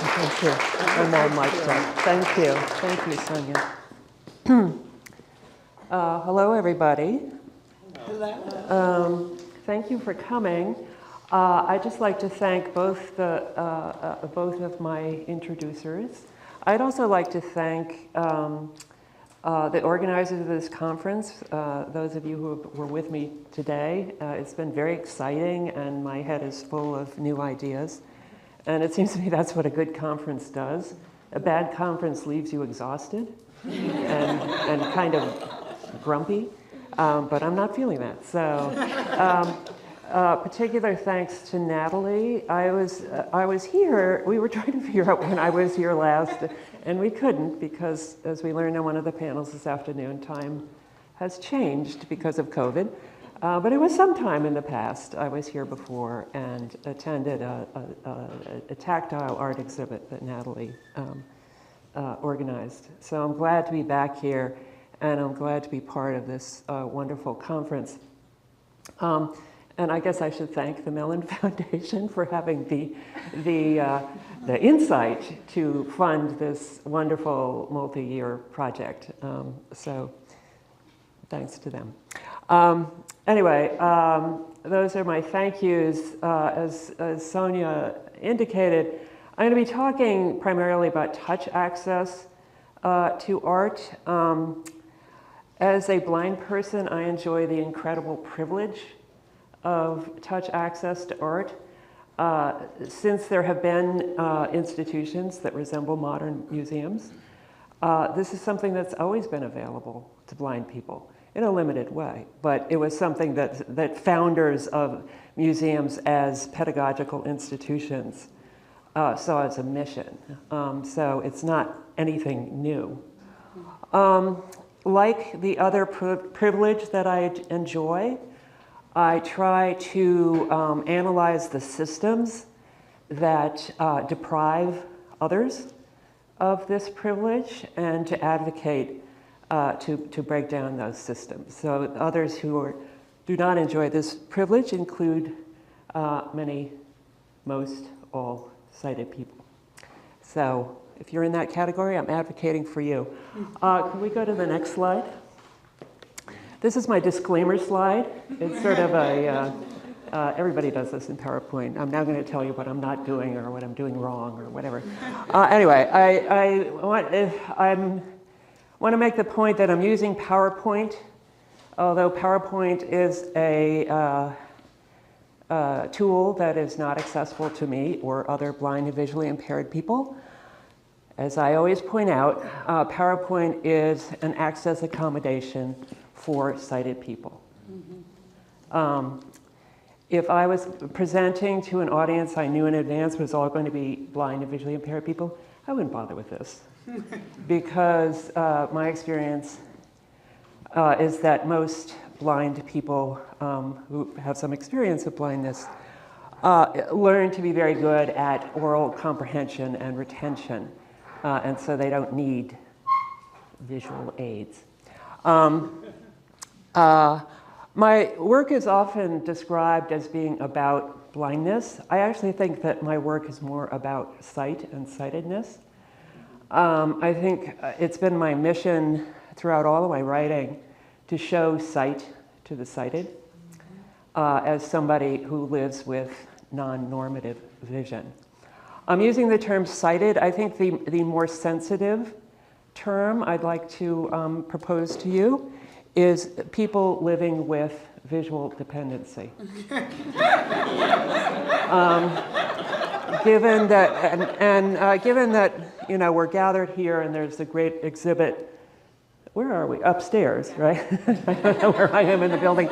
Thank you. I'm all mic'd up. Thank you. Thank you, Sonia. Hello, everybody. Hello. Thank you for coming. I'd just like to thank both of my introducers. I'd also like to thank the organizers of this conference, those of you who were with me today. It's been very exciting, and my head is full of new ideas. And it seems to me that's what a good conference does. A bad conference leaves you exhausted and kind of grumpy, but I'm not feeling that. So, particular thanks to Natalie. I was here. We were trying to figure out when I was here last, and we couldn't because, as we learned on one of the panels this afternoon, time has changed because of COVID. But it was sometime in the past. I was here before and attended a tactile art exhibit that Natalie organized. So I'm glad to be back here, and I'm glad to be part of this wonderful conference. And I guess I should thank the Mellon Foundation for having the insight to fund this wonderful multi-year project. So thanks to them. Anyway, those are my thank yous. As Sonia indicated, I'm going to be talking primarily about touch access to art. As a blind person, I enjoy the incredible privilege of touch access to art. Since there have been institutions that resemble modern museums, this is something that's always been available to blind people in a limited way, but it was something that founders of museums as pedagogical institutions saw as a mission. So it's not anything new. Like the other privilege that I enjoy, I try to analyze the systems that deprive others of this privilege and to advocate to break down those systems. So others who do not enjoy this privilege include most, all sighted people. So if you're in that category, I'm advocating for you. Can we go to the next slide? This is my disclaimer slide. It's sort of everybody does this in PowerPoint. I'm now going to tell you what I'm not doing or what I'm doing wrong or whatever. Anyway, I want to make the point that I'm using PowerPoint, although PowerPoint is a tool that is not accessible to me or other blind and visually impaired people. As I always point out, PowerPoint is an access accommodation for sighted people. Mm-hmm. If I was presenting to an audience I knew in advance was all going to be blind and visually impaired people, I wouldn't bother with this. Because my experience is that most blind people who have some experience of blindness learn to be very good at oral comprehension and retention, and so they don't need visual aids. My work is often described as being about blindness. I actually think that my work is more about sight and sightedness. I think it's been my mission throughout all of my writing to show sight to the sighted as somebody who lives with non-normative vision. I'm using the term sighted. I think the more sensitive term I'd like to propose to you is people living with visual dependency. Given that, given that we're gathered here and there's a great exhibit. Where are we? Upstairs, right? I don't know where I am in the building.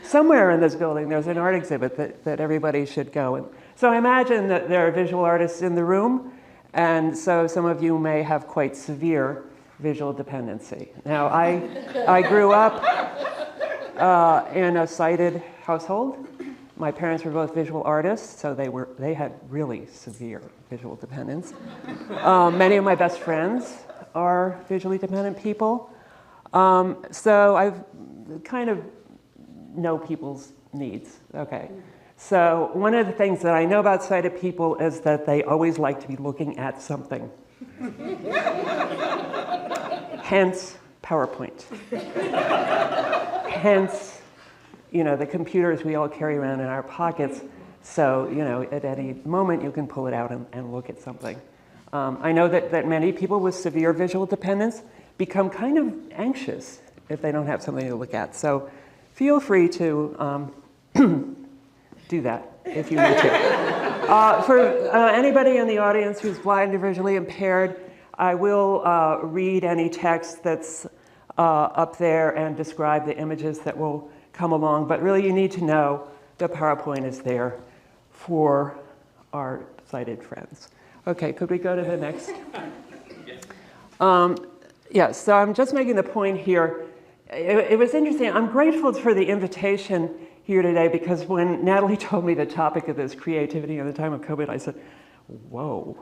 Somewhere in this building, there's an art exhibit that everybody should go. And so I imagine that there are visual artists in the room, and so some of you may have quite severe visual dependency. Now, I grew up in a sighted household. My parents were both visual artists, so they had really severe visual dependence. Many of my best friends are visually dependent people. So I've kind of know people's needs. Okay. So one of the things that I know about sighted people is that they always like to be looking at something. Hence, PowerPoint. Hence, the computers we all carry around in our pockets. So, at any moment you can pull it out and look at something. I know that many people with severe visual dependence become kind of anxious if they don't have something to look at. So feel free to do that if you need to. For anybody in the audience who's blind or visually impaired, I will read any text that's up there and describe the images that will come along. But really you need to know that PowerPoint is there for our sighted friends. Okay, could we go to the next? Yes, so I'm just making the point here. It was interesting. I'm grateful for the invitation here today because when Natalie told me the topic of this, creativity in the time of COVID, I said, whoa,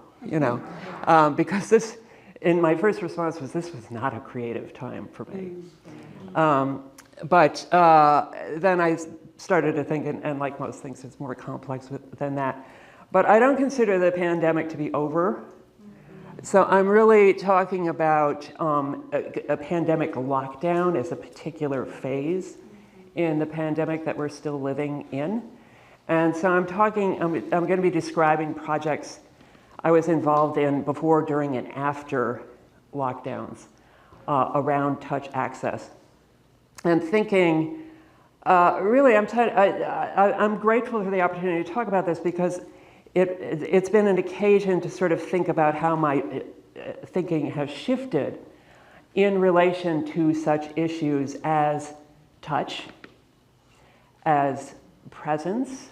because this, and my first response was, this was not a creative time for me. But then I started to think, and like most things, it's more complex than that. But I don't consider the pandemic to be over. So I'm really talking about a pandemic lockdown as a particular phase in the pandemic that we're still living in. And so I'm going to be describing projects I was involved in before, during, and after lockdowns around touch access. And thinking, really, I'm grateful for the opportunity to talk about this because it's been an occasion to sort of think about how my thinking has shifted in relation to such issues as touch, as presence,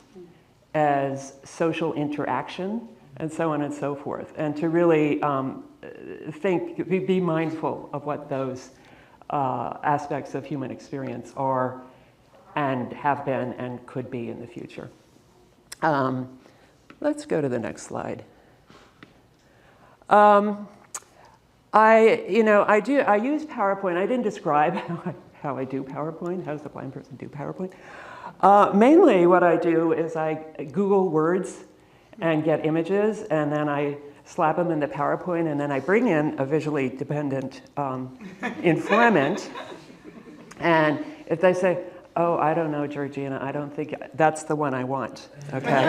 as social interaction, and so on and so forth. And to really be mindful of what those aspects of human experience are and have been and could be in the future. Let's go to the next slide. I use PowerPoint. I didn't describe how I do PowerPoint. How does a blind person do PowerPoint? Mainly what I do is I Google words and get images, and then I slap them into PowerPoint, and then I bring in a visually dependent informant. And if they say, oh, I don't know, Georgina, I don't think that's the one I want, okay?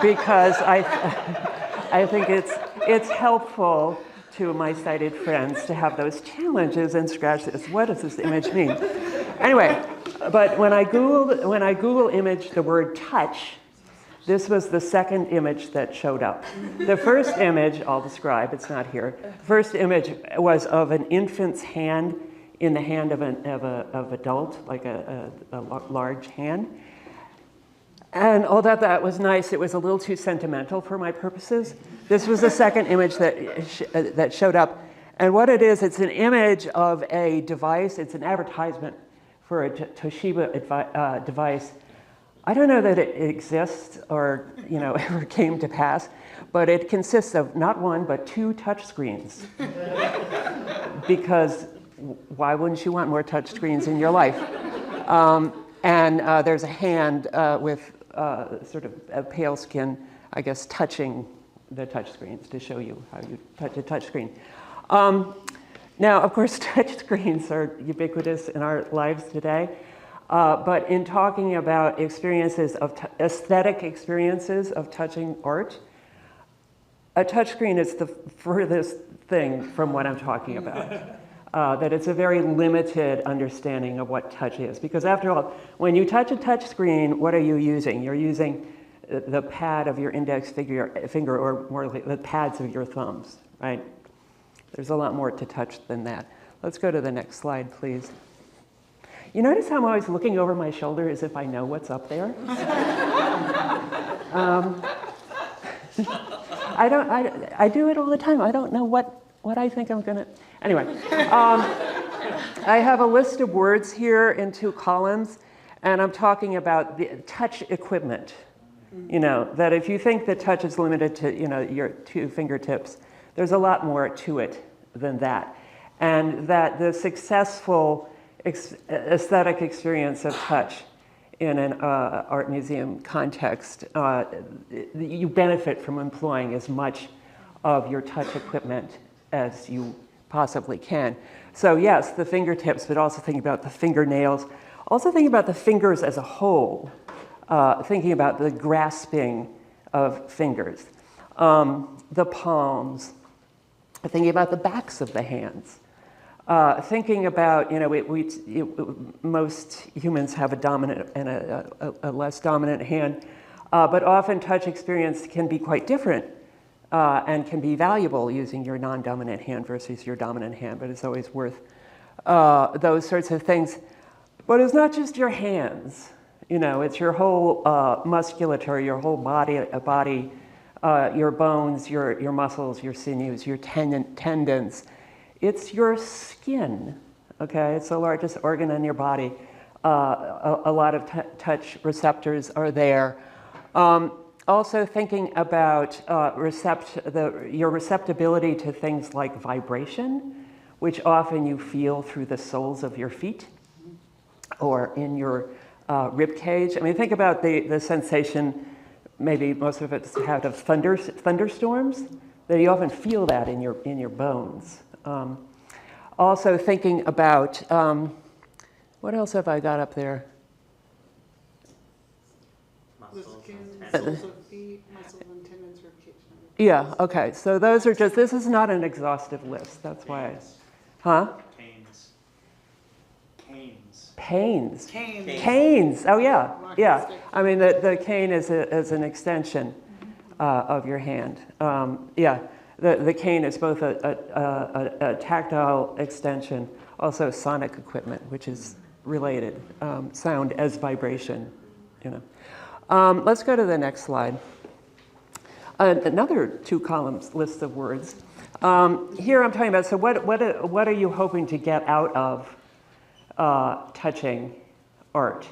Because I think it's helpful to my sighted friends to have those challenges and scratch this. What does this image mean? Anyway, but when I Google image the word touch, this was the second image that showed up. The first image, I'll describe, it's not here. The first image was of an infant's hand in the hand of an adult, like a large hand. And although that was nice, it was a little too sentimental for my purposes. This was the second image that showed up. And what it is, it's an image of a device. It's an advertisement for a Toshiba device. I don't know that it exists or ever came to pass, but it consists of not one, but 2 touch screens. Because why wouldn't you want more touch screens in your life? And there's a hand with sort of a pale skin, I guess, touching the touch screens to show you how you touch a touch screen. Now, of course, touch screens are ubiquitous in our lives today. But in talking about experiences of aesthetic experiences of touching art, a touchscreen is the furthest thing from what I'm talking about. That it's a very limited understanding of what touch is. Because after all, when you touch a touch screen, what are you using? You're using the pad of your index finger or more like the pads of your thumbs, right? There's a lot more to touch than that. Let's go to the next slide, please. You notice how I'm always looking over my shoulder as if I know what's up there? I do it all the time. I don't know what I think I'm gonna, anyway. I have a list of words here in 2 columns, and I'm talking about the touch equipment. That if you think that touch is limited to, your 2 fingertips, there's a lot more to it than that. And that the successful aesthetic experience of touch in an art museum context, you benefit from employing as much of your touch equipment as you possibly can. So yes, the fingertips, but also thinking about the fingernails, also thinking about the fingers as a whole, thinking about the grasping of fingers, the palms, thinking about the backs of the hands, thinking about, most humans have a dominant and a less dominant hand, but often touch experience can be quite different and can be valuable using your non-dominant hand versus your dominant hand, but it's always worth those sorts of things. But it's not just your hands, it's your whole musculature, your whole body, your bones, your muscles, your sinews, your tendons. It's your skin, okay? It's the largest organ in your body. A lot of touch receptors are there. Also thinking about your receptibility to things like vibration, which often you feel through the soles of your feet or in your rib cage. I mean, think about the sensation, maybe most of it's had of thunderstorms, that you often feel that in your bones. Also thinking about, what else have I got up there? Muscles of feet, muscles and tendons, rib cage. Yeah, okay, so those are just, this is not an exhaustive list, that's why. Huh? Canes. Oh yeah, yeah. I mean, the cane is an extension of your hand. Yeah, the cane is both a tactile extension, also sonic equipment, which is related. Sound as vibration, Let's go to the next slide. Another 2 columns list of words. Here I'm talking about, so what are you hoping to get out of touching art?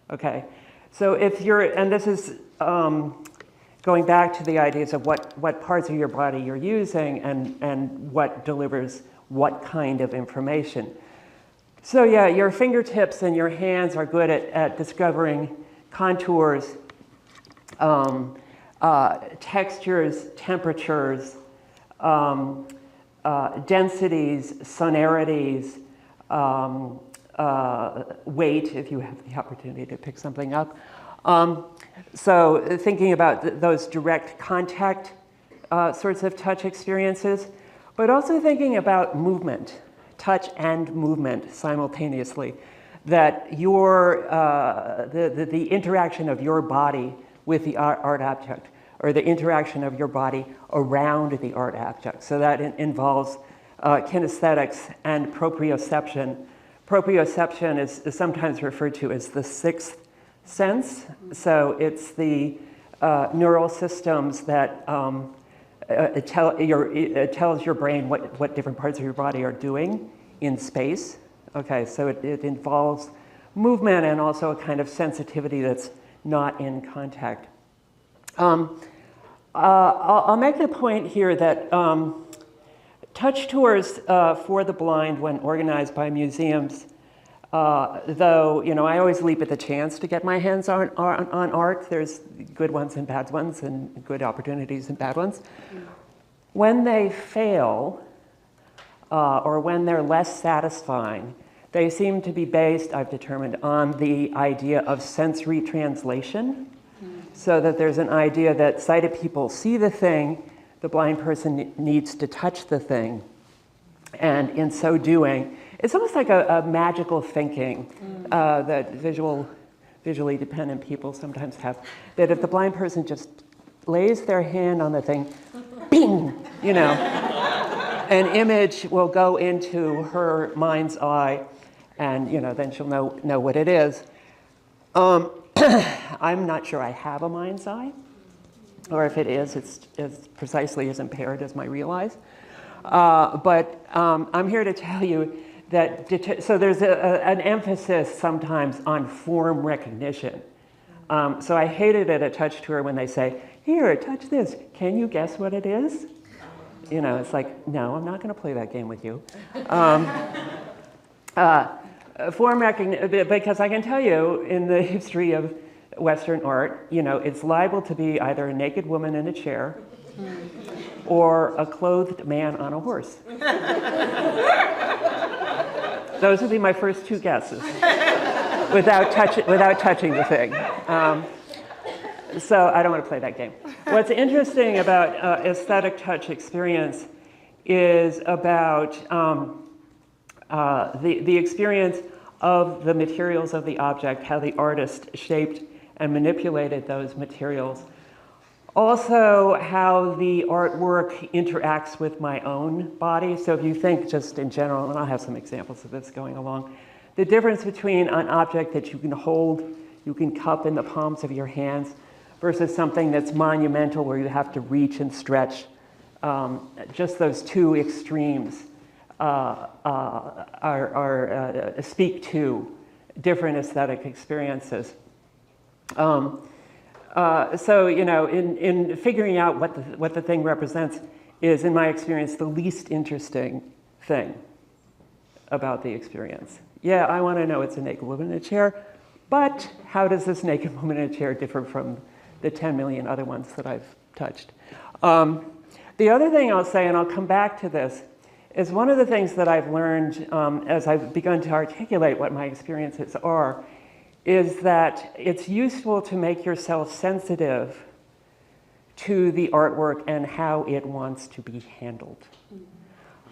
Okay, so if you're, and this is going back to the ideas of what parts of your body you're using and what delivers what kind of information. So yeah, your fingertips and your hands are good at discovering contours, textures, temperatures, densities, sonarities, weight, if you have the opportunity to pick something up. So thinking about those direct contact sorts of touch experiences, but also thinking about movement, touch and movement simultaneously, that the interaction of your body with the art object, or the interaction of your body around the art object. So that involves kinesthetics and proprioception. Proprioception is sometimes referred to as the 6th sense. So it's the neural systems that it tells your brain what different parts of your body are doing in space. Okay, so it involves movement and also a kind of sensitivity that's not in contact. I'll make the point here that touch tours for the blind, when organized by museums, though I always leap at the chance to get my hands on art. There's good ones and bad ones, and good opportunities and bad ones. When they fail, or when they're less satisfying, they seem to be based, I've determined, on the idea of sensory translation. So that there's an idea that sighted people see the thing, the blind person needs to touch the thing. And in so doing, it's almost like a magical thinking that visually dependent people sometimes have, that if the blind person just lays their hand on the thing, bing, an image will go into her mind's eye, and then she'll know what it is. I'm not sure I have a mind's eye, or if it is, it's precisely as impaired as my real eyes. But I'm here to tell you that, so there's an emphasis sometimes on form recognition. So I hated at a touch tour when they say, here, touch this. Can you guess what it is? It's like, no, I'm not going to play that game with you. Form recognition, because I can tell you in the history of Western art, you know, it's liable to be either a naked woman in a chair or a clothed man on a horse. Those would be my first two guesses without touching the thing. So I don't want to play that game. What's interesting about aesthetic touch experience is about the experience of the materials of the object, how the artist shaped and manipulated those materials. Also, how the artwork interacts with my own body. So if you think just in general, and I'll have some examples of this going along, the difference between an object that you can hold, you can cup in the palms of your hands, versus something that's monumental where you have to reach and stretch. Just those two extremes speak to different aesthetic experiences. So, you know, in figuring out what the thing represents is, in my experience, the least interesting thing about the experience. Yeah, I want to know it's a naked woman in a chair, but how does this naked woman in a chair differ from the 10 million other ones that I've touched? The other thing I'll say, and I'll come back to this, is one of the things that I've learned as I've begun to articulate what my experiences are, is that it's useful to make yourself sensitive to the artwork and how it wants to be handled.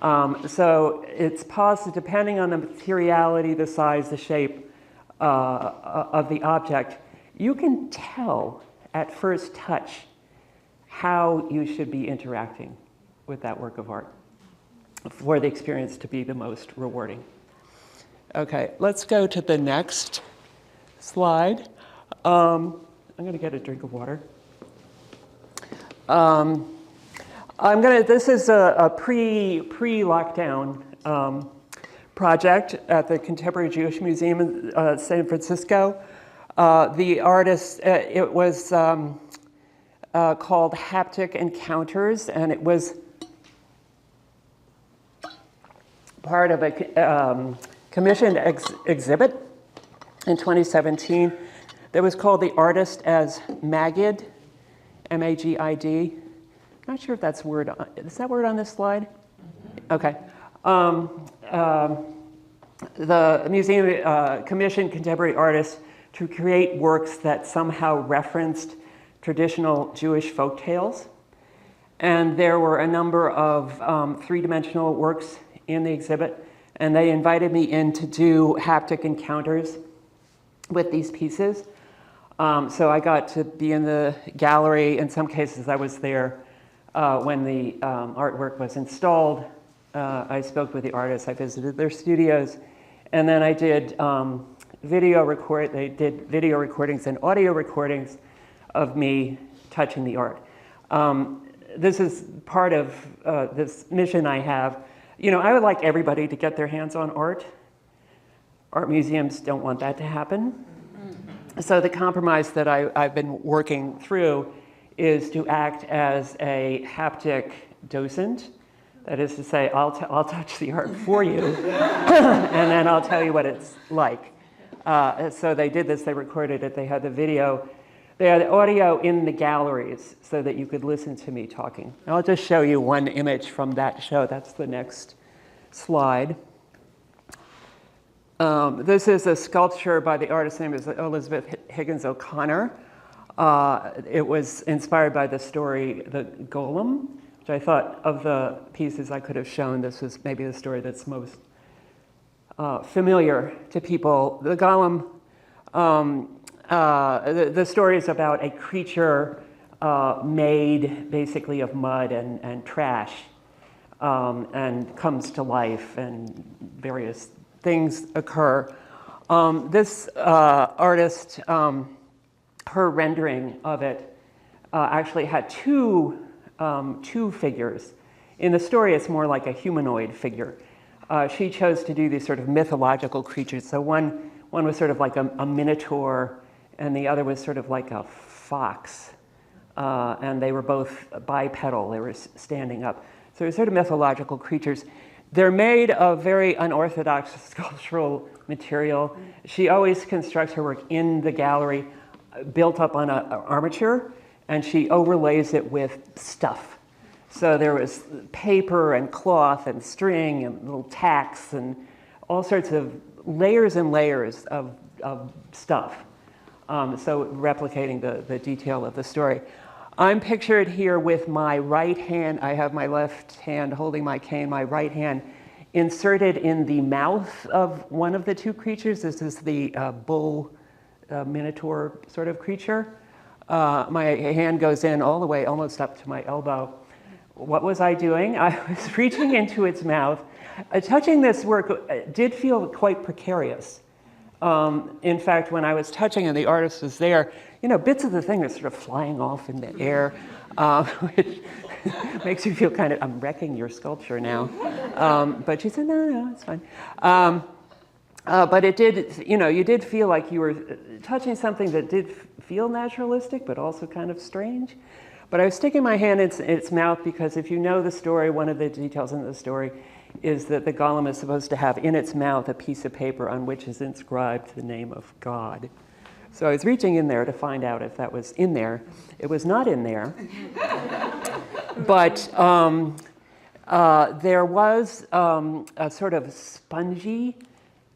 So it's possible, depending on the materiality, the size, the shape of the object, you can tell at first touch how you should be interacting with that work of art for the experience to be the most rewarding. Okay, let's go to the next slide. I'm going to get a drink of water. This is a pre-lockdown project at the Contemporary Jewish Museum in San Francisco. The artist, it was called Haptic Encounters, and it was part of a commissioned exhibit in 2017 that was called The Artist as Magid, M-A-G-I-D. I'm not sure if that's word. Is that word on this slide? Okay. The museum commissioned contemporary artists to create works that somehow referenced traditional Jewish folk tales. And there were a number of three-dimensional works in the exhibit, and they invited me in to do haptic encounters with these pieces. So I got to be in the gallery. In some cases, I was there when the artwork was installed. I spoke with the artists, I visited their studios, and then I did they did video recordings and audio recordings of me touching the art. This is part of this mission I have. You know, I would like everybody to get their hands on art. Art museums don't want that to happen. So the compromise that I've been working through is to act as a haptic docent. That is to say, I'll touch the art for you, and then I'll tell you what it's like. So they did this, they recorded it, they had the video. They had audio in the galleries so that you could listen to me talking. I'll just show you one image from that show. That's the next slide. This is a sculpture by the artist's name is Elizabeth Higgins O'Connor. It was inspired by the story, The Golem, which I thought of the pieces I could have shown, this was maybe the story that's most familiar to people. The Golem, the story is about a creature made basically of mud and trash, and comes to life, and various things occur. This artist, her rendering of it actually had two figures. In the story, it's more like a humanoid figure. She chose to do these sort of mythological creatures. So one was sort of like a minotaur, and the other was sort of like a fox. And they were both bipedal, they were standing up. So they're sort of mythological creatures. They're made of very unorthodox sculptural material. She always constructs her work in the gallery, built up on an armature, and she overlays it with stuff. So there was paper and cloth and string and little tacks and all sorts of layers and layers of stuff. So replicating the detail of the story. I'm pictured here with my right hand. I have my left hand holding my cane, my right hand inserted in the mouth of one of the two creatures. This is the bull minotaur sort of creature. My hand goes in all the way almost up to my elbow. What was I doing? I was reaching into its mouth. Touching this work did feel quite precarious. In fact, when I was touching and the artist was there, bits of the thing are sort of flying off in the air, which makes you feel kind of, I'm wrecking your sculpture now. But she said, no, it's fine. But it did, you did feel like you were touching something that did feel naturalistic, but also kind of strange. But I was sticking my hand in its mouth because if you know the story, one of the details in the story is that the golem is supposed to have in its mouth a piece of paper on which is inscribed the name of God. So I was reaching in there to find out if that was in there. It was not in there. But there was a sort of spongy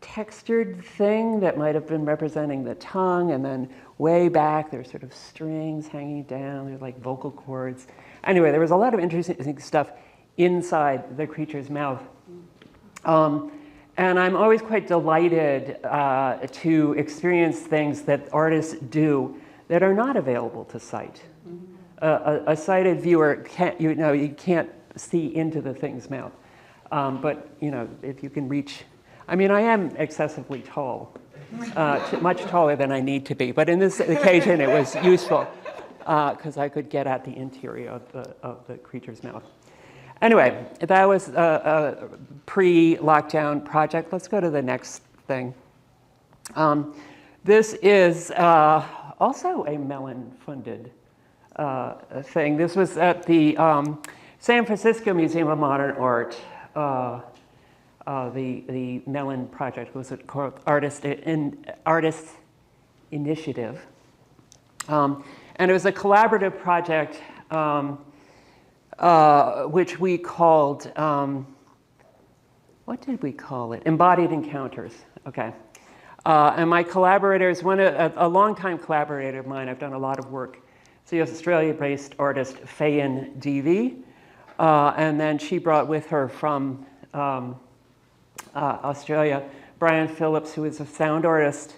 textured thing that might have been representing the tongue, and then way back there's sort of strings hanging down, there's like vocal cords. Anyway, there was a lot of interesting stuff inside the creature's mouth. And I'm always quite delighted to experience things that artists do that are not available to sight. A sighted viewer can't, you can't see into the thing's mouth. But if you can reach, I am excessively tall, much taller than I need to be. But in this occasion, it was useful because I could get at the interior of the creature's mouth. Anyway, that was a pre-lockdown project. Let's go to the next thing. This is also a Mellon-funded thing. This was at the San Francisco Museum of Modern Art. The Mellon project was called Artist Initiative. And it was a collaborative project which we called, what did we call it? Embodied Encounters, okay. And my collaborators, a longtime collaborator of mine, I've done a lot of work, it's the Australia-based artist Fayen Devi, and then she brought with her from Australia, Brian Phillips, who is a sound artist,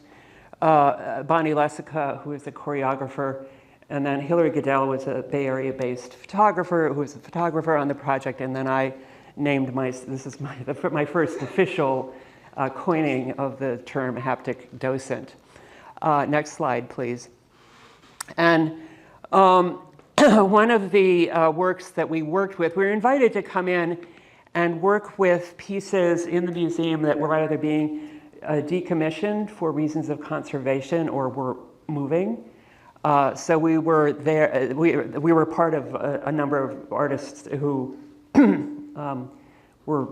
Bonnie Lessica, who is a choreographer, and then Hillary Goodell was a Bay Area-based photographer who was a photographer on the project, and then I named this is my first official coining of the term haptic docent. Next slide, please. And one of the works that we worked with, we were invited to come in and work with pieces in the museum that were either being decommissioned for reasons of conservation or were moving. So we were there, we were part of a number of artists who were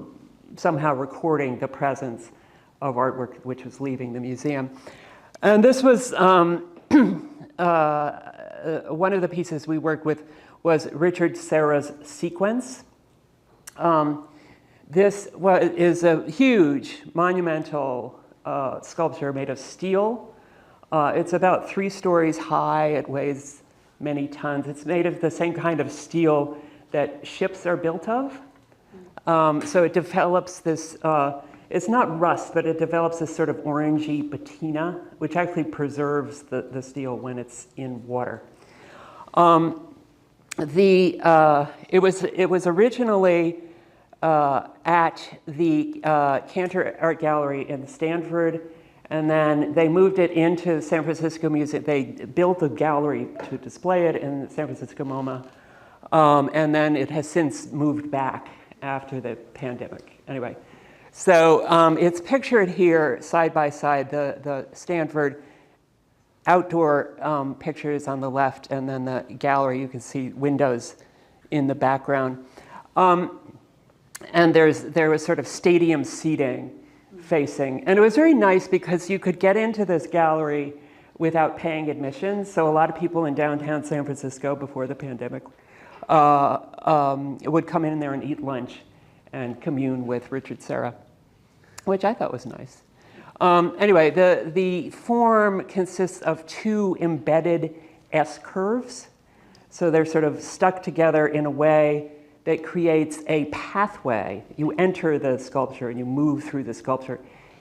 somehow recording the presence of artwork which was leaving the museum. And this was, one of the pieces we worked with was Richard Serra's Sequence. This is a huge, monumental sculpture made of steel. It's about 3 stories high. It weighs many tons. It's made of the same kind of steel that ships are built of. So it develops this, it's not rust, but it develops this sort of orangey patina, which actually preserves the steel when it's in water. It was originally at the Cantor Art Gallery in Stanford, and then they moved it into the San Francisco Museum. They built a gallery to display it in San Francisco MoMA, and then it has since moved back after the pandemic. Anyway, so it's pictured here side by side, the Stanford outdoor pictures on the left, and then the gallery. You can see windows in the background. And there was sort of stadium seating facing. And it was very nice because you could get into this gallery without paying admission. So a lot of people in downtown San Francisco before the pandemic would come in there and eat lunch and commune with Richard Serra, which I thought was nice. Anyway, the form consists of two embedded S-curves. So they're sort of stuck together in a way that creates a pathway. You enter the sculpture and you move through the sculpture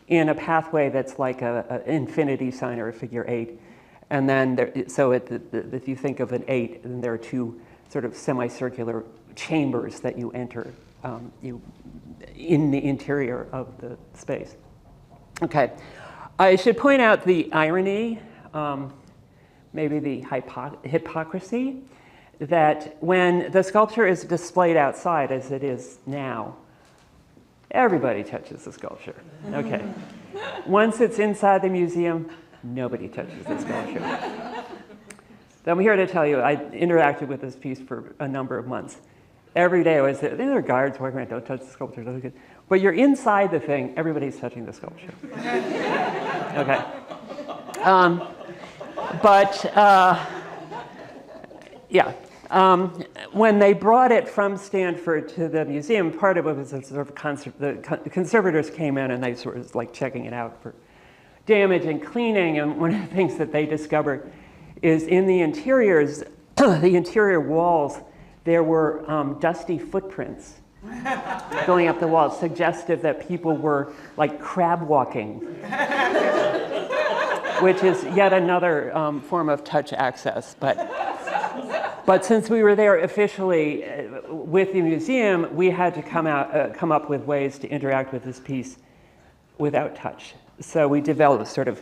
in a pathway that's like an infinity sign or a figure 8. And then, if you think of an 8, then there are two sort of semicircular chambers that you enter in the interior of the space. Okay, I should point out the irony, maybe the hypocrisy, that when the sculpture is displayed outside, as it is now, everybody touches the sculpture. Okay. Once it's inside the museum, nobody touches the sculpture. So I'm here to tell you, I interacted with this piece for a number of months. Every day I was there. There are guards walking around, don't touch the sculpture, don't touch it. But you're inside the thing, everybody's touching the sculpture. Okay. Yeah. When they brought it from Stanford to the museum, part of it was a sort of the conservators came in and they sort of like checking it out for damage and cleaning. And one of the things that they discovered is in the interiors, the interior walls, there were dusty footprints going up the walls, suggestive that people were like crab walking, which is yet another form of touch access. But since we were there officially with the museum, we had to come up with ways to interact with this piece without touch. So we developed sort of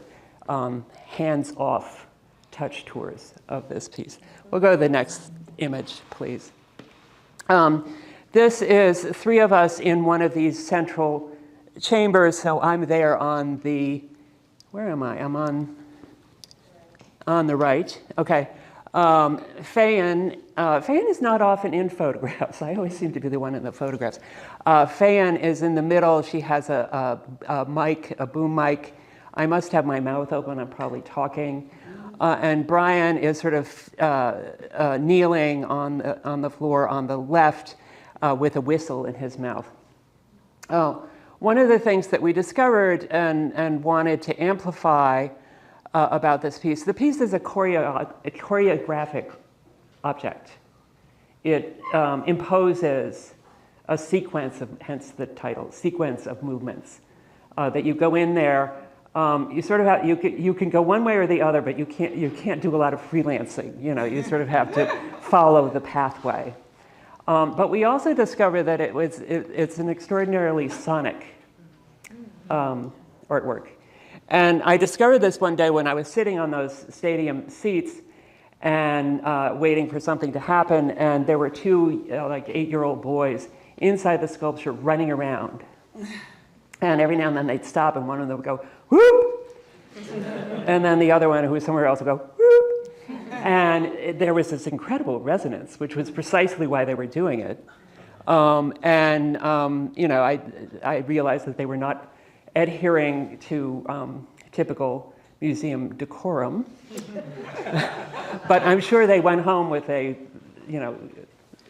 hands-off touch tours of this piece. We'll go to the next image, please. This is three of us in one of these central chambers. So I'm there on the, where am I? I'm on the right. Okay. Fayan is not often in photographs. I always seem to be the one in the photographs. Fayan is in the middle. She has a mic, a boom mic. I must have my mouth open. I'm probably talking. And Brian is sort of kneeling on the floor on the left with a whistle in his mouth. One of the things that we discovered and wanted to amplify about this piece. The piece is a choreographic object. It imposes a sequence of, hence the title, sequence of movements. That you go in there, you sort of have, you can go one way or the other, but you can't do a lot of freelancing. You know, you sort of have to follow the pathway. But we also discovered that it's an extraordinarily sonic artwork. And I discovered this one day when I was sitting on those stadium seats and waiting for something to happen, and there were two like 8-year-old boys inside the sculpture running around. And every now and then they'd stop and one of them would go, whoop! And then the other one, who was somewhere else, would go, whoop! And there was this incredible resonance, which was precisely why they were doing it. You know, I realized that they were not adhering to typical museum decorum. But I'm sure they went home with a, you know,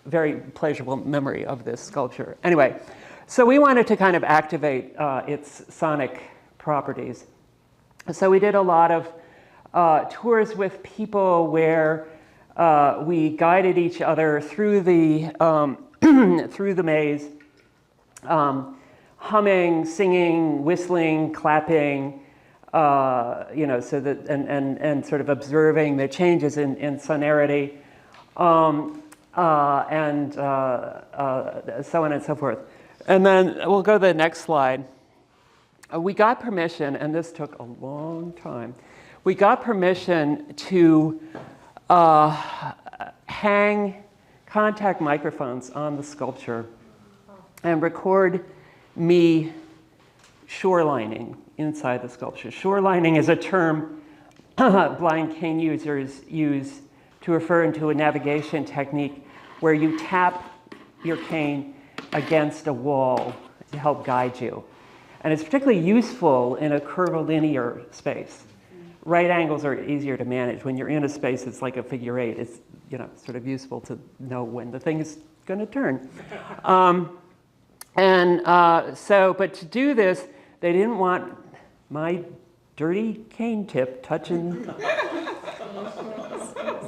very pleasurable memory of this sculpture. Anyway, so we wanted to kind of activate its sonic properties. So we did a lot of tours with people where we guided each other through the through the maze, humming, singing, whistling, clapping, you know, so that and sort of observing the changes in sonority, and so on and so forth. And then we'll go to the next slide. We got permission, and this took a long time. We got permission to hang contact microphones on the sculpture and record me shorelining inside the sculpture. Shorelining is a term blind cane users use to refer to a navigation technique where you tap your cane against a wall to help guide you. And it's particularly useful in a curvilinear space. Right angles are easier to manage. When you're in a space that's like a figure eight, it's sort of useful to know when the thing is going to turn. But to do this, they didn't want my dirty cane tip touching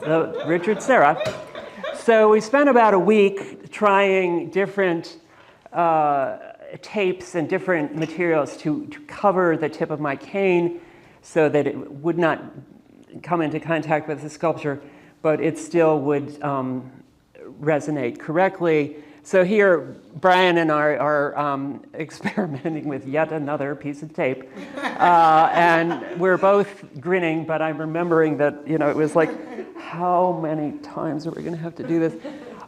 the Richard Serra. So we spent about a week trying different tapes and different materials to cover the tip of my cane so that it would not come into contact with the sculpture, but it still would resonate correctly. So here, Brian and I are experimenting with yet another piece of tape. And we're both grinning, but I'm remembering that, it was like, how many times are we going to have to do this?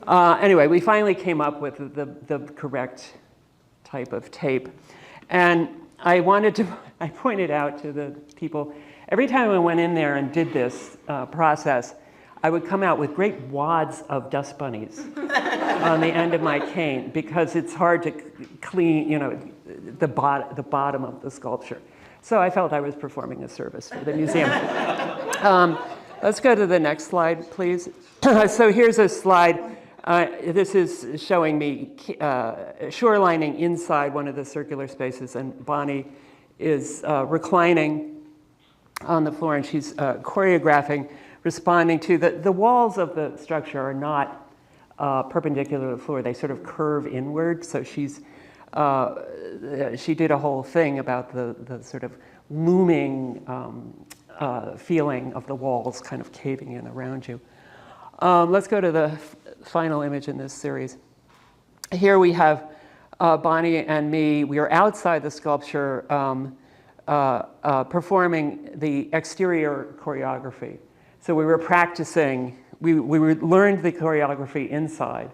Anyway, we finally came up with the correct type of tape. And I pointed out to the people, every time I went in there and did this process, I would come out with great wads of dust bunnies on the end of my cane because it's hard to clean, the bottom of the sculpture. So I felt I was performing a service for the museum. Let's go to the next slide, please. So here's a slide. This is showing me shorelining inside one of the circular spaces, and Bonnie is reclining on the floor, and she's choreographing, responding to the walls of the structure are not perpendicular to the floor. They sort of curve inward. So she did a whole thing about the sort of looming feeling of the walls kind of caving in around you. Let's go to the final image in this series. Here we have Bonnie and me. We are outside the sculpture performing the exterior choreography. So we were practicing, we learned the choreography inside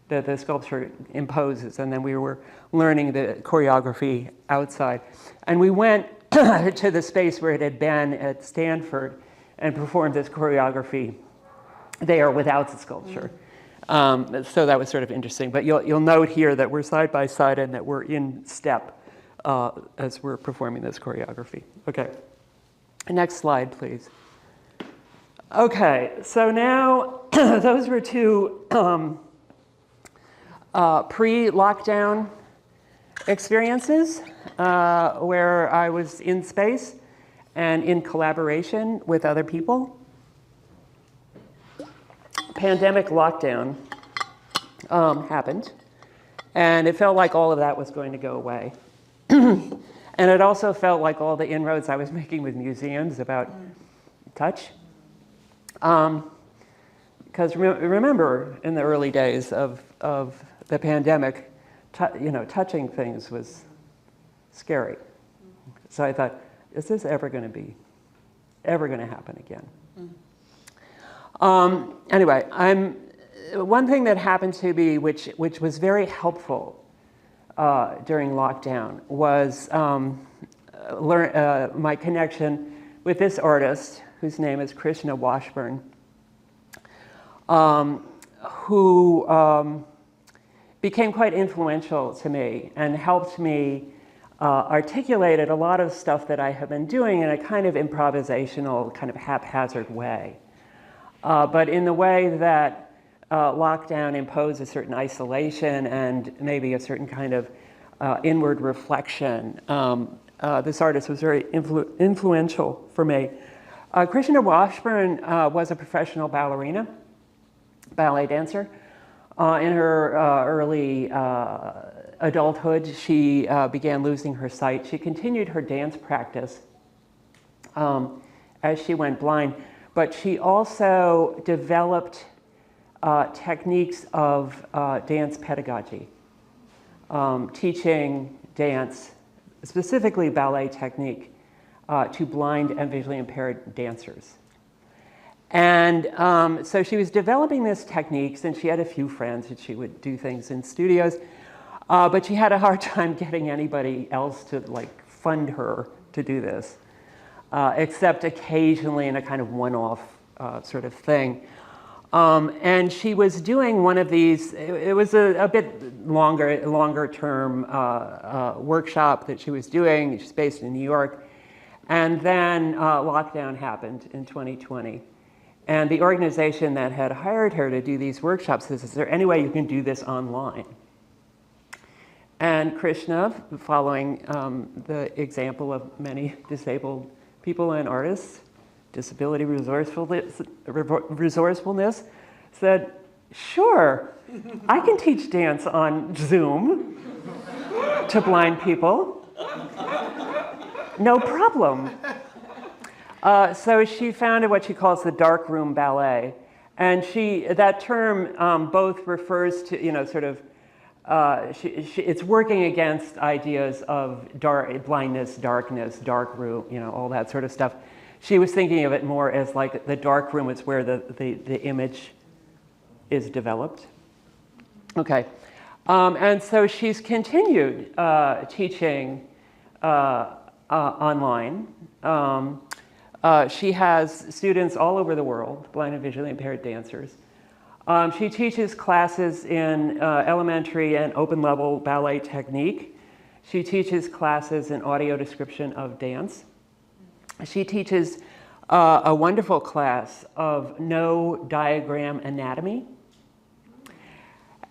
that the sculpture imposes, and then we were learning the choreography outside. And we went to the space where it had been at Stanford and performed this choreography there without the sculpture. So that was sort of interesting. But you'll note here that we're side by side and that we're in step as we're performing this choreography. Okay, next slide, please. Okay, so now those were two pre-lockdown experiences where I was in space and in collaboration with other people. Pandemic lockdown happened, and it felt like all of that was going to go away. And it also felt like all the inroads I was making with museums about touch. Because remember, in the early days of the pandemic, touching things was scary. So I thought, is this ever going to happen again? Anyway, one thing that happened to me, which was very helpful during lockdown, was my connection with this artist whose name is Krishna Washburn, who became quite influential to me and helped me articulate a lot of stuff that I have been doing in a kind of improvisational, kind of haphazard way. But in the way that lockdown imposed a certain isolation and maybe a certain kind of inward reflection, this artist was very influential for me. Krishna Washburn was a professional ballet dancer. In her early adulthood, she began losing her sight. She continued her dance practice as she went blind, but she also developed techniques of dance pedagogy, teaching dance, specifically ballet technique, to blind and visually impaired dancers. And so she was developing these techniques, and she had a few friends, and she would do things in studios, but she had a hard time getting anybody else to fund her to do this, except occasionally in a kind of one-off sort of thing. And she was doing one of these, it was a bit longer term workshop that she was doing. She's based in New York. And then lockdown happened in 2020. And the organization that had hired her to do these workshops says, is there any way you can do this online? And Krishna, following the example of many disabled people and artists, disability resourcefulness, said, sure, I can teach dance on Zoom to blind people. No problem. So she founded what she calls the dark room ballet. And that term both refers to, it's working against ideas of blindness, darkness, dark room, all that sort of stuff. She was thinking of it more as like the dark room is where the image is developed. Okay. And so she's continued teaching online. She has students all over the world, blind and visually impaired dancers. She teaches classes in elementary and open level ballet technique. She teaches classes in audio description of dance. She teaches a wonderful class of no diagram anatomy.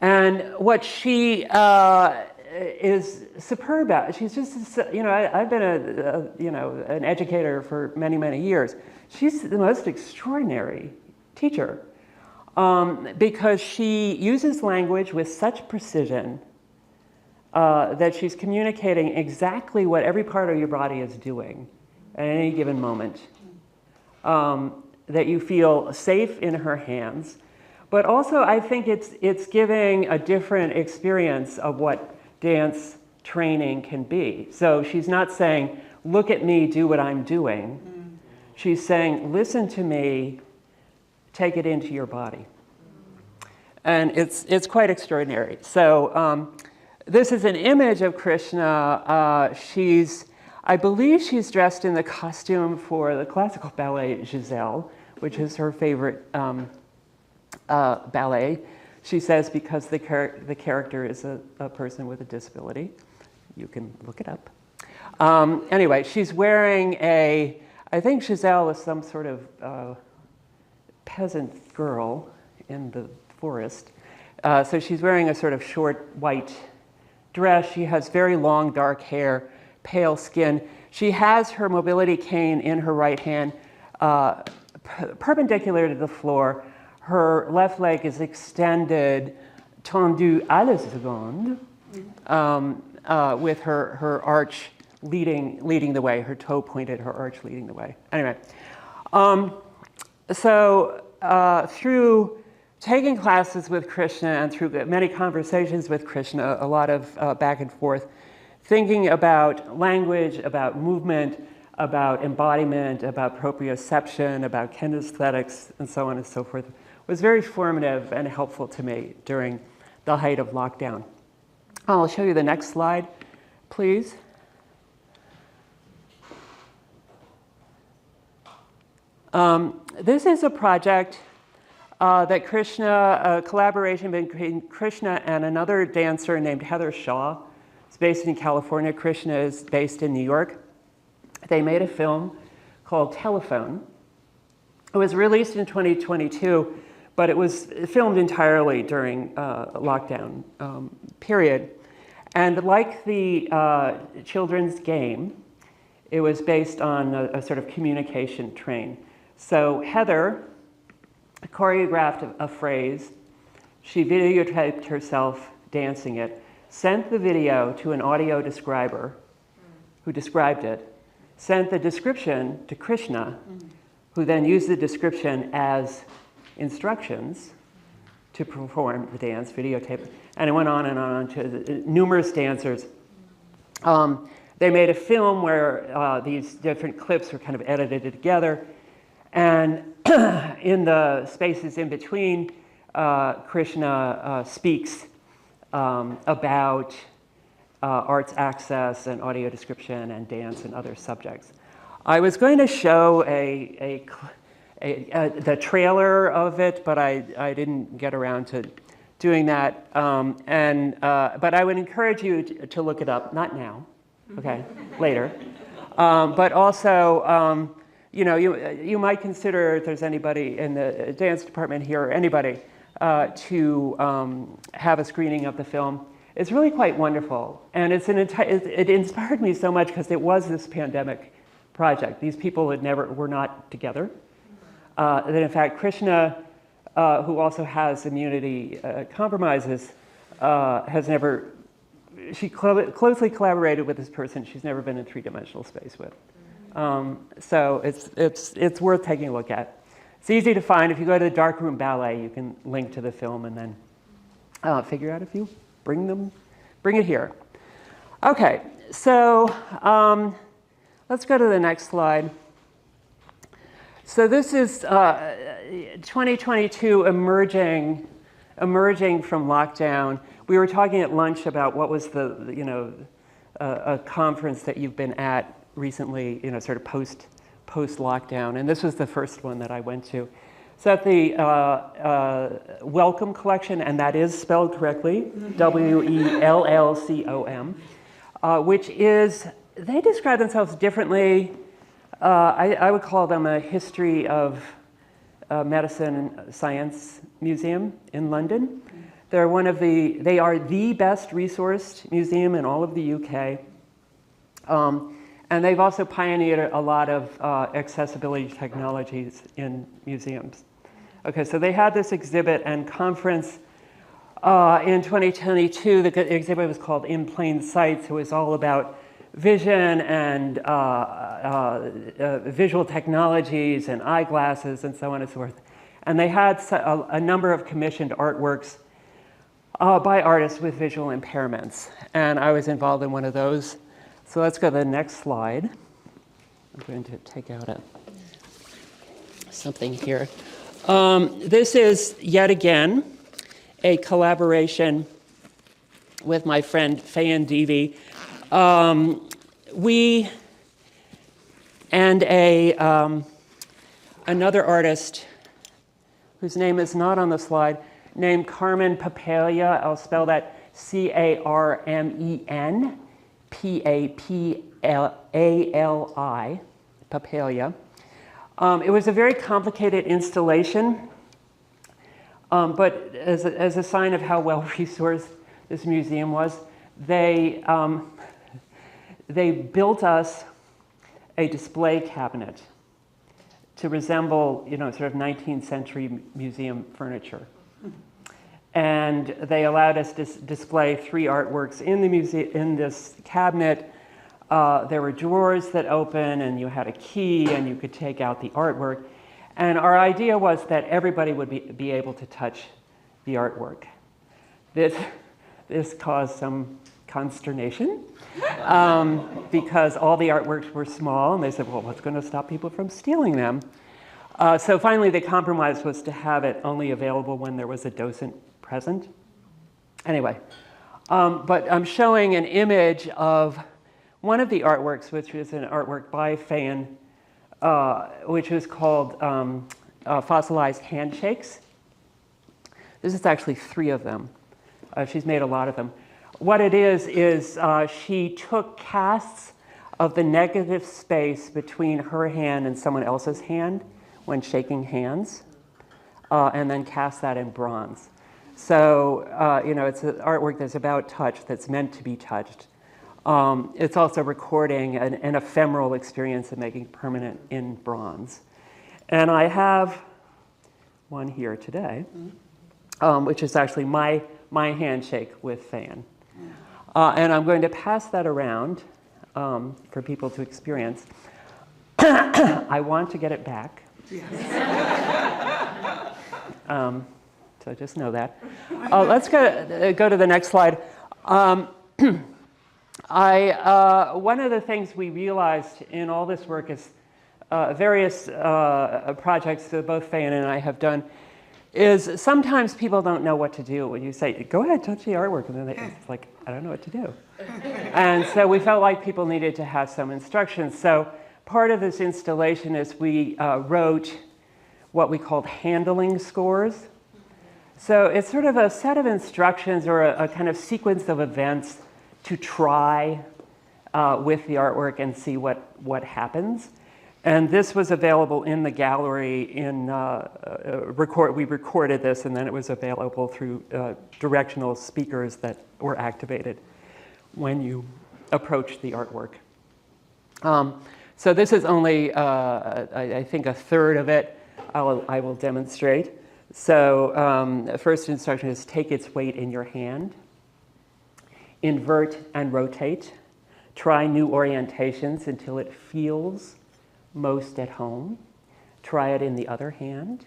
And what she is superb at, she's just, I've been an educator for many, many years. She's the most extraordinary teacher because she uses language with such precision that she's communicating exactly what every part of your body is doing at any given moment. That you feel safe in her hands. But also I think it's giving a different experience of what dance training can be. So she's not saying, look at me, do what I'm doing. Mm-hmm. She's saying, listen to me, take it into your body. And it's quite extraordinary. So this is an image of Krishna. I believe she's dressed in the costume for the classical ballet Giselle, which is her favorite ballet. She says because the character is a person with a disability. You can look it up. Anyway, she's wearing I think Giselle is some sort of peasant girl in the forest. So she's wearing a sort of short white dress. She has very long dark hair, pale skin. She has her mobility cane in her right hand, perpendicular to the floor. Her left leg is extended, tendu à la seconde, with her arch leading the way, her toe pointed, her arch leading the way. Anyway, through taking classes with Krishna and through many conversations with Krishna, a lot of back and forth, thinking about language, about movement, about embodiment, about proprioception, about kinesthetics, and so on and so forth, was very formative and helpful to me during the height of lockdown. I'll show you the next slide, please. This is a project that Krishna, a collaboration between Krishna and another dancer named Heather Shaw. It's based in California. Krishna is based in New York. They made a film called Telephone. It was released in 2022, but it was filmed entirely during lockdown period. And like the children's game, it was based on a sort of communication train. So Heather choreographed a phrase. She videotaped herself dancing it, sent the video to an audio describer who described it, sent the description to Krishna, who then used the description as instructions to perform the dance, videotape, and it went on and on to numerous dancers. They made a film where these different clips were kind of edited together, and in the spaces in between, Krishna speaks about arts access and audio description and dance and other subjects. I was going to show a the trailer of it, but I didn't get around to doing that. But I would encourage you to look it up, not now, okay, later. But also, you might consider, if there's anybody in the dance department here, or anybody, to have a screening of the film. It's really quite wonderful. And it inspired me so much because it was this pandemic project. These people were not together. That in fact, Krishna, who also has immunity compromises, she closely collaborated with this person she's never been in three-dimensional space with. So it's worth taking a look at. It's easy to find. If you go to the Darkroom Ballet, you can link to the film and then figure out if you bring it here. Okay, so let's go to the next slide. So this is 2022 emerging from lockdown. We were talking at lunch about what was a conference that you've been at recently, sort of post-lockdown, and this was the first one that I went to. It's at the Wellcome Collection, and that is spelled correctly, Wellcom, which is, they describe themselves differently. I would call them a history of medicine and science museum in London. They are the best resourced museum in all of the UK. And they've also pioneered a lot of accessibility technologies in museums. Okay, so they had this exhibit and conference in 2022. The exhibit was called In Plain Sight, so it was all about vision and visual technologies and eyeglasses and so on and so forth. And they had a number of commissioned artworks by artists with visual impairments. And I was involved in one of those. So let's go to the next slide. I'm going to take out something here. This is yet again a collaboration with my friend Fayan Devi. We and another artist whose name is not on the slide, named Carmen Papalia. I'll spell that Carmen Papali, Papalia. It was a very complicated installation, but as a sign of how well-resourced this museum was, they built us a display cabinet to resemble, sort of 19th century museum furniture. And they allowed us to display 3 artworks in the museum, in this cabinet. There were drawers that open, and you had a key, and you could take out the artwork. And our idea was that everybody would be able to touch the artwork. This caused some consternation because all the artworks were small, and they said, well, what's going to stop people from stealing them? So finally, the compromise was to have it only available when there was a docent present. Anyway, but I'm showing an image of one of the artworks, which is an artwork by Fayan, which is called Fossilized Handshakes. This is actually 3 of them. She's made a lot of them. What it is she took casts of the negative space between her hand and someone else's hand when shaking hands, and then cast that in bronze. So, it's an artwork that's about touch, that's meant to be touched. It's also recording an ephemeral experience of making permanent in bronze. And I have one here today, which is actually my handshake with Fayan. And I'm going to pass that around for people to experience. I want to get it back. Yes. So just know that. Let's go to the next slide. One of the things we realized in all this work is various projects that both Fayan and I have done is sometimes people don't know what to do when you say, go ahead, touch the artwork, and then it's like, I don't know what to do. And so we felt like people needed to have some instructions. So part of this installation is we wrote what we called handling scores. So it's sort of a set of instructions or a kind of sequence of events to try with the artwork and see what happens. And this was available in the gallery in, we recorded this, and then it was available through directional speakers that were activated when you approached the artwork. So this is only, I think, a third of it. I will demonstrate. So the first instruction is take its weight in your hand. Invert and rotate. Try new orientations until it feels most at home. Try it in the other hand.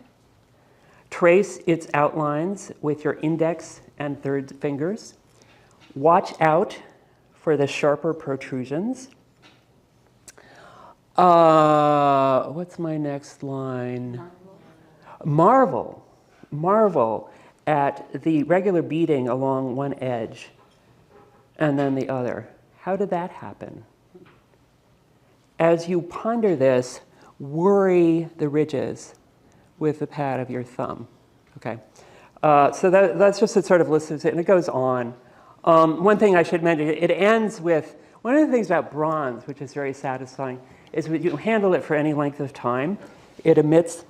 Trace its outlines with your index and third fingers. Watch out for the sharper protrusions. What's my next line? Marvel at the regular beating along one edge and then the other. How did that happen? As you ponder this, worry the ridges with the pad of your thumb. Okay, so that's just a sort of list of it, and it goes on. One thing I should mention, it ends with, one of the things about bronze, which is very satisfying, is when you handle it for any length of time, it emits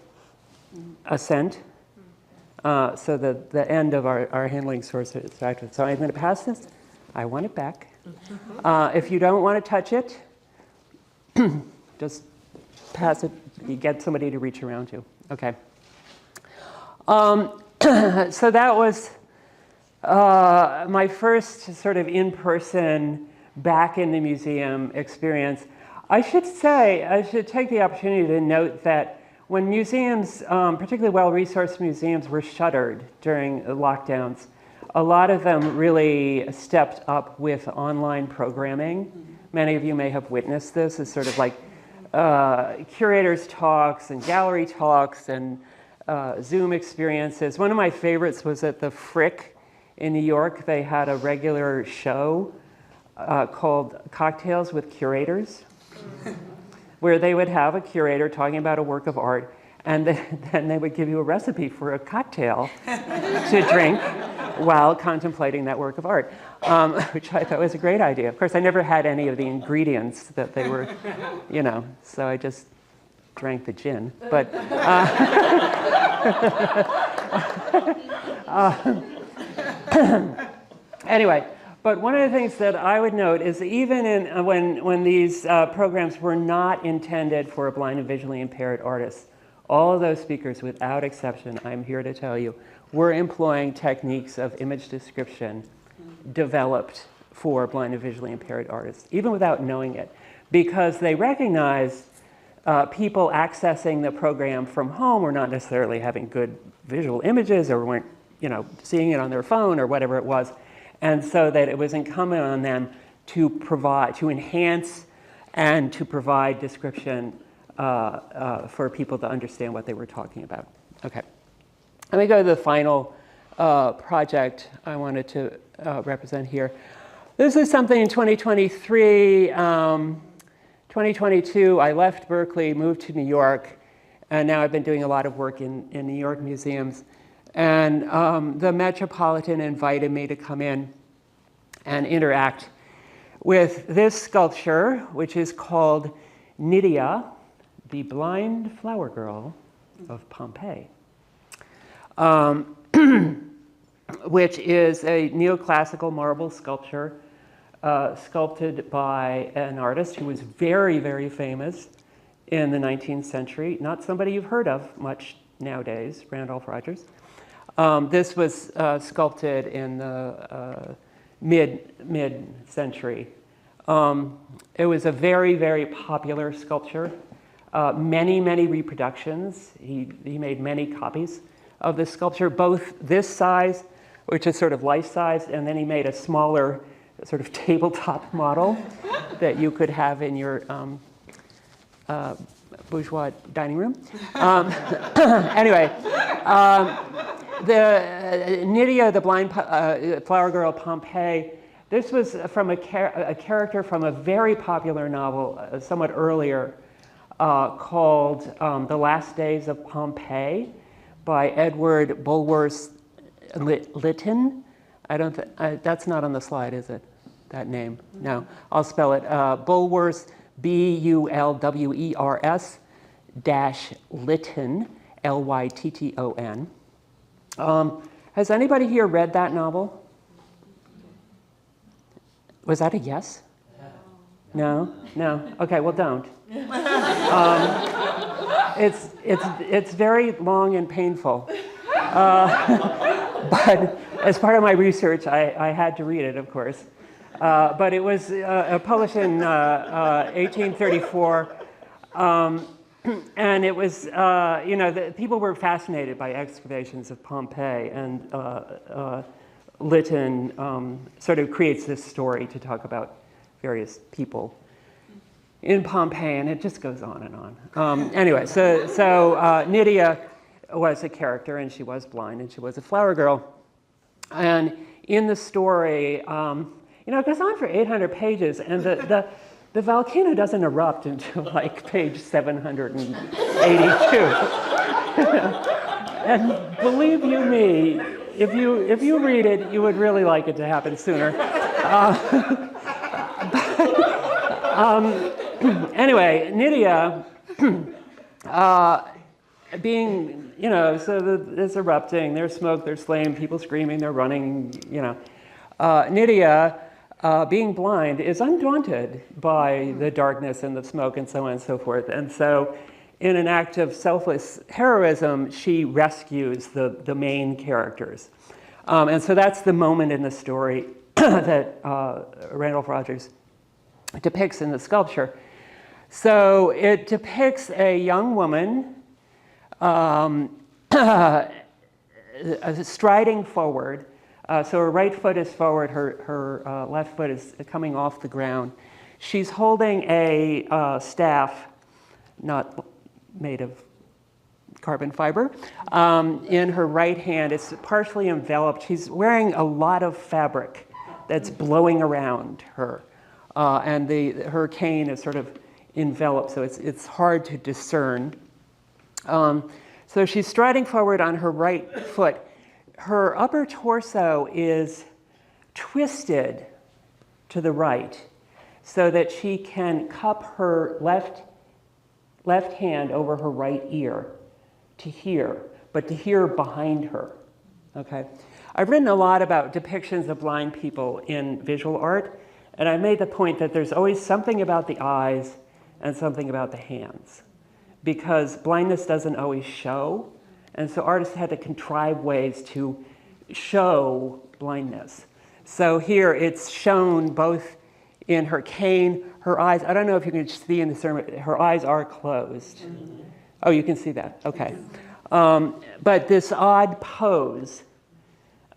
a scent. So the end of our handling source is active. So I'm going to pass this. I want it back. If you don't want to touch it, just pass it. You get somebody to reach around you. Okay. So that was my first sort of in-person, back in the museum experience. I should take the opportunity to note that when museums, particularly well-resourced museums, were shuttered during the lockdowns, a lot of them really stepped up with online programming. Many of you may have witnessed this as sort of like curators' talks and gallery talks and Zoom experiences. One of my favorites was at the Frick in New York. They had a regular show called Cocktails with Curators, where they would have a curator talking about a work of art, and then they would give you a recipe for a cocktail to drink while contemplating that work of art, which I thought was a great idea. Of course, I never had any of the ingredients that they were, so I just drank the gin. But anyway. But one of the things that I would note is even when these programs were not intended for a blind and visually impaired artist, all of those speakers, without exception, I'm here to tell you, were employing techniques of image description developed for blind and visually impaired artists, even without knowing it, because they recognized people accessing the program from home were not necessarily having good visual images or weren't, seeing it on their phone or whatever it was. And so that it was incumbent on them to enhance and to provide description for people to understand what they were talking about. Okay, let me go to the final project I wanted to represent here. This is something in 2023, 2022, I left Berkeley, moved to New York, and now I've been doing a lot of work in New York museums. And the Metropolitan invited me to come in and interact with this sculpture, which is called Nydia, the Blind Flower Girl of Pompeii, which is a neoclassical marble sculpture sculpted by an artist who was very, very famous in the 19th century. Not somebody you've heard of much nowadays, Randolph Rogers. This was sculpted in the mid-century. It was a very, very popular sculpture. Many reproductions. He made many copies of this sculpture, both this size, which is sort of life-size, and then he made a smaller sort of tabletop model that you could have in your bourgeois dining room. Anyway, the Nydia, the Blind Flower Girl Pompeii, this was from a character from a very popular novel, somewhat earlier, called The Last Days of Pompeii by Edward Bulworth Lytton. That's not on the slide, is it? That name? No, I'll spell it. Bulworth, Bulwers Lytton, Lytton. Has anybody here read that novel? Was that a yes? No? No? Okay, well, don't. It's very long and painful. But as part of my research, I had to read it, of course. But it was published in 1834. And it was, people were fascinated by excavations of Pompeii, and Lytton sort of creates this story to talk about various people in Pompeii, and it just goes on and on. Anyway, so Nydia was a character, and she was blind, and she was a flower girl. And in the story, it goes on for 800 pages, and the volcano doesn't erupt until like page 782. And believe you me, if you read it, you would really like it to happen sooner. Anyway, Nydia, being, so it's erupting, there's smoke, there's flame, people screaming, they're running, Nydia, being blind, is undaunted by the darkness and the smoke and so on and so forth. And so in an act of selfless heroism, she rescues the main characters. And so that's the moment in the story that Randolph Rogers depicts in the sculpture. So it depicts a young woman striding forward. So her right foot is forward, her left foot is coming off the ground. She's holding a staff, not made of carbon fiber, in her right hand. It's partially enveloped. She's wearing a lot of fabric that's blowing around her. And her cane is sort of enveloped, so it's hard to discern. So she's striding forward on her right foot. Her upper torso is twisted to the right so that she can cup her left hand over her right ear to hear, but to hear behind her, okay? I've written a lot about depictions of blind people in visual art, and I made the point that there's always something about the eyes and something about the hands, because blindness doesn't always show, and so artists had to contrive ways to show blindness. So here it's shown both in her cane, her eyes. I don't know if you can see in the sermon, her eyes are closed. Oh, you can see that, okay. But this odd pose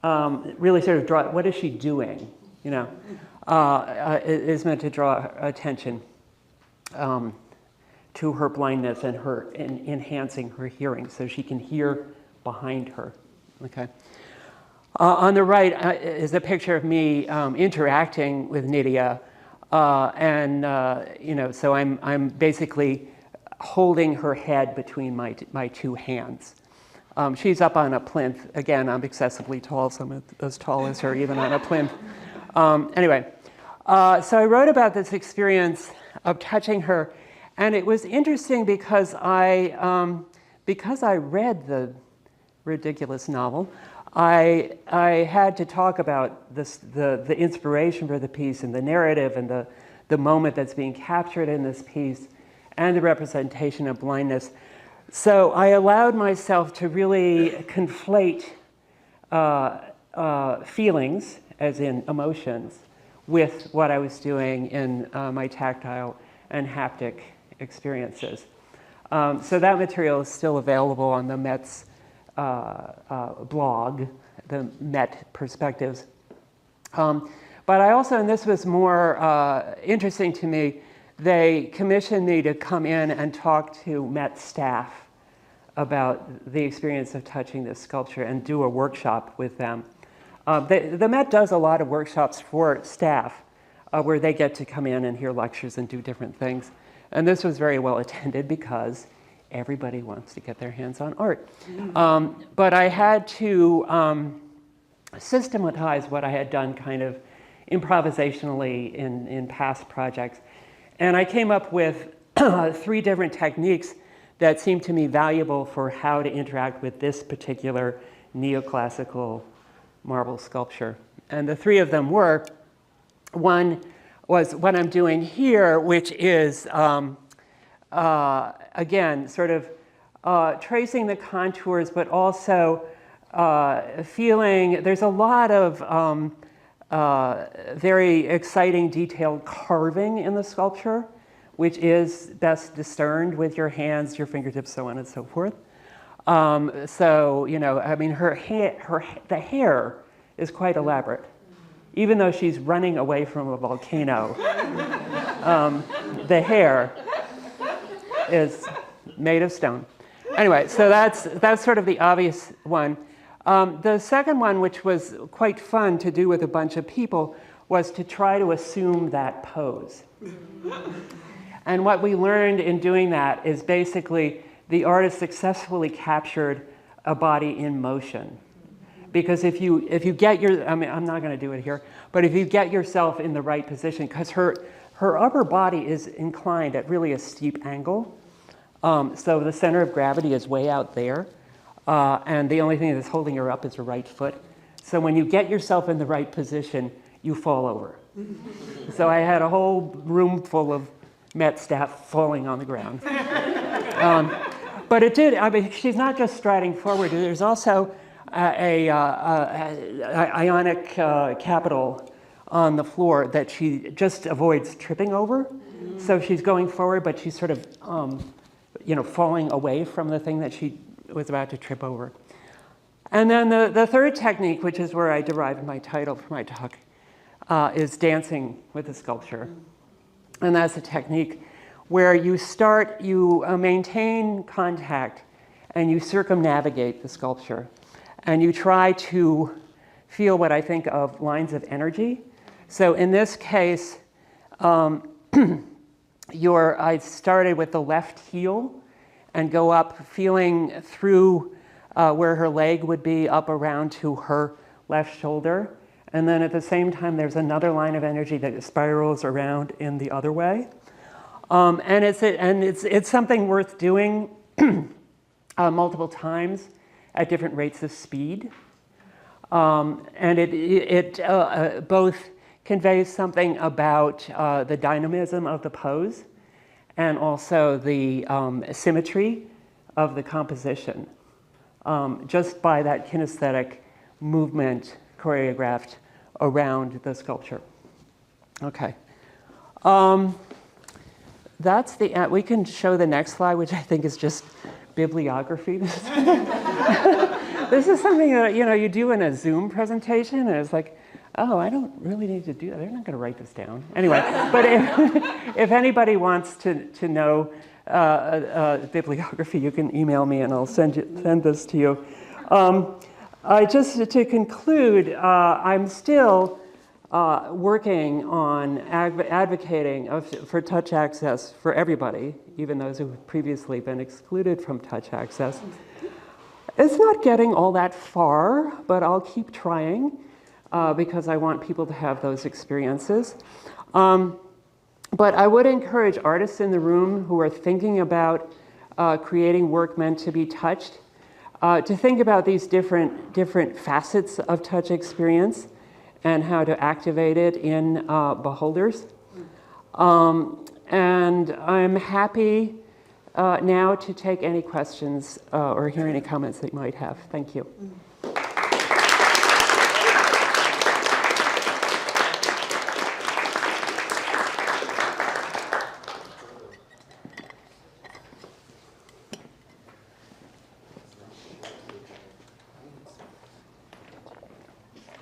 really sort of what is she doing, is meant to draw attention to her blindness and her enhancing her hearing so she can hear behind her, okay? On the right is a picture of me interacting with Nydia, so I'm basically holding her head between my two hands. She's up on a plinth. Again, I'm excessively tall, so I'm as tall as her, even on a plinth. Anyway, so I wrote about this experience of touching her, and it was interesting because I read the ridiculous novel. I had to talk about the inspiration for the piece and the narrative and the moment that's being captured in this piece and the representation of blindness. So I allowed myself to really conflate feelings, as in emotions, with what I was doing in my tactile and haptic experiences. So that material is still available on the Met's blog, the Met Perspectives. But I also, and this was more interesting to me, they commissioned me to come in and talk to Met staff about the experience of touching this sculpture and do a workshop with them. The Met does a lot of workshops for staff where they get to come in and hear lectures and do different things. And this was very well attended because everybody wants to get their hands on art. But I had to systematize what I had done kind of improvisationally in past projects. And I came up with 3 different techniques that seemed to me valuable for how to interact with this particular neoclassical marble sculpture. And the 3 of them were, one was what I'm doing here, which is, again, sort of tracing the contours, but also feeling, there's a lot of very exciting detailed carving in the sculpture, which is best discerned with your hands, your fingertips, so on and so forth. So, you know, I mean, the hair is quite elaborate. Even though she's running away from a volcano, the hair is made of stone. Anyway, so that's sort of the obvious one. The second one, which was quite fun to do with a bunch of people, was to try to assume that pose. And what we learned in doing that is basically the artist successfully captured a body in motion. Because if you get I mean, I'm not going to do it here, but if you get yourself in the right position, because her upper body is inclined at really a steep angle, so the center of gravity is way out there, and the only thing that's holding her up is her right foot. So when you get yourself in the right position, you fall over. So I had a whole room full of Met staff falling on the ground. But it did, I mean, she's not just striding forward, there's also a ionic capital on the floor that she just avoids tripping over. So she's going forward, but she's sort of, you know, falling away from the thing that she was about to trip over. And then the third technique, which is where I derived my title for my talk, is dancing with the sculpture. And that's a technique where you maintain contact and you circumnavigate the sculpture. And you try to feel what I think of lines of energy. So in this case, I started with the left heel and go up feeling through where her leg would be up around to her left shoulder. And then at the same time, there's another line of energy that spirals around in the other way. And it's something worth doing multiple times at different rates of speed. And it both conveys something about the dynamism of the pose and also the symmetry of the composition, just by that kinesthetic movement choreographed around the sculpture. Okay. That's the, we can show the next slide, which I think is just bibliography. This is something that, you know, you do in a Zoom presentation, and it's like, oh, I don't really need to do that. They're not going to write this down. Anyway, but if anybody wants to know bibliography, you can email me and I'll send this to you. To conclude, I'm still working on advocating for touch access for everybody, even those who have previously been excluded from touch access. It's not getting all that far, but I'll keep trying because I want people to have those experiences. But I would encourage artists in the room who are thinking about creating work meant to be touched to think about these different facets of touch experience and how to activate it in beholders. And I'm happy now to take any questions or hear any comments that you might have. Thank you.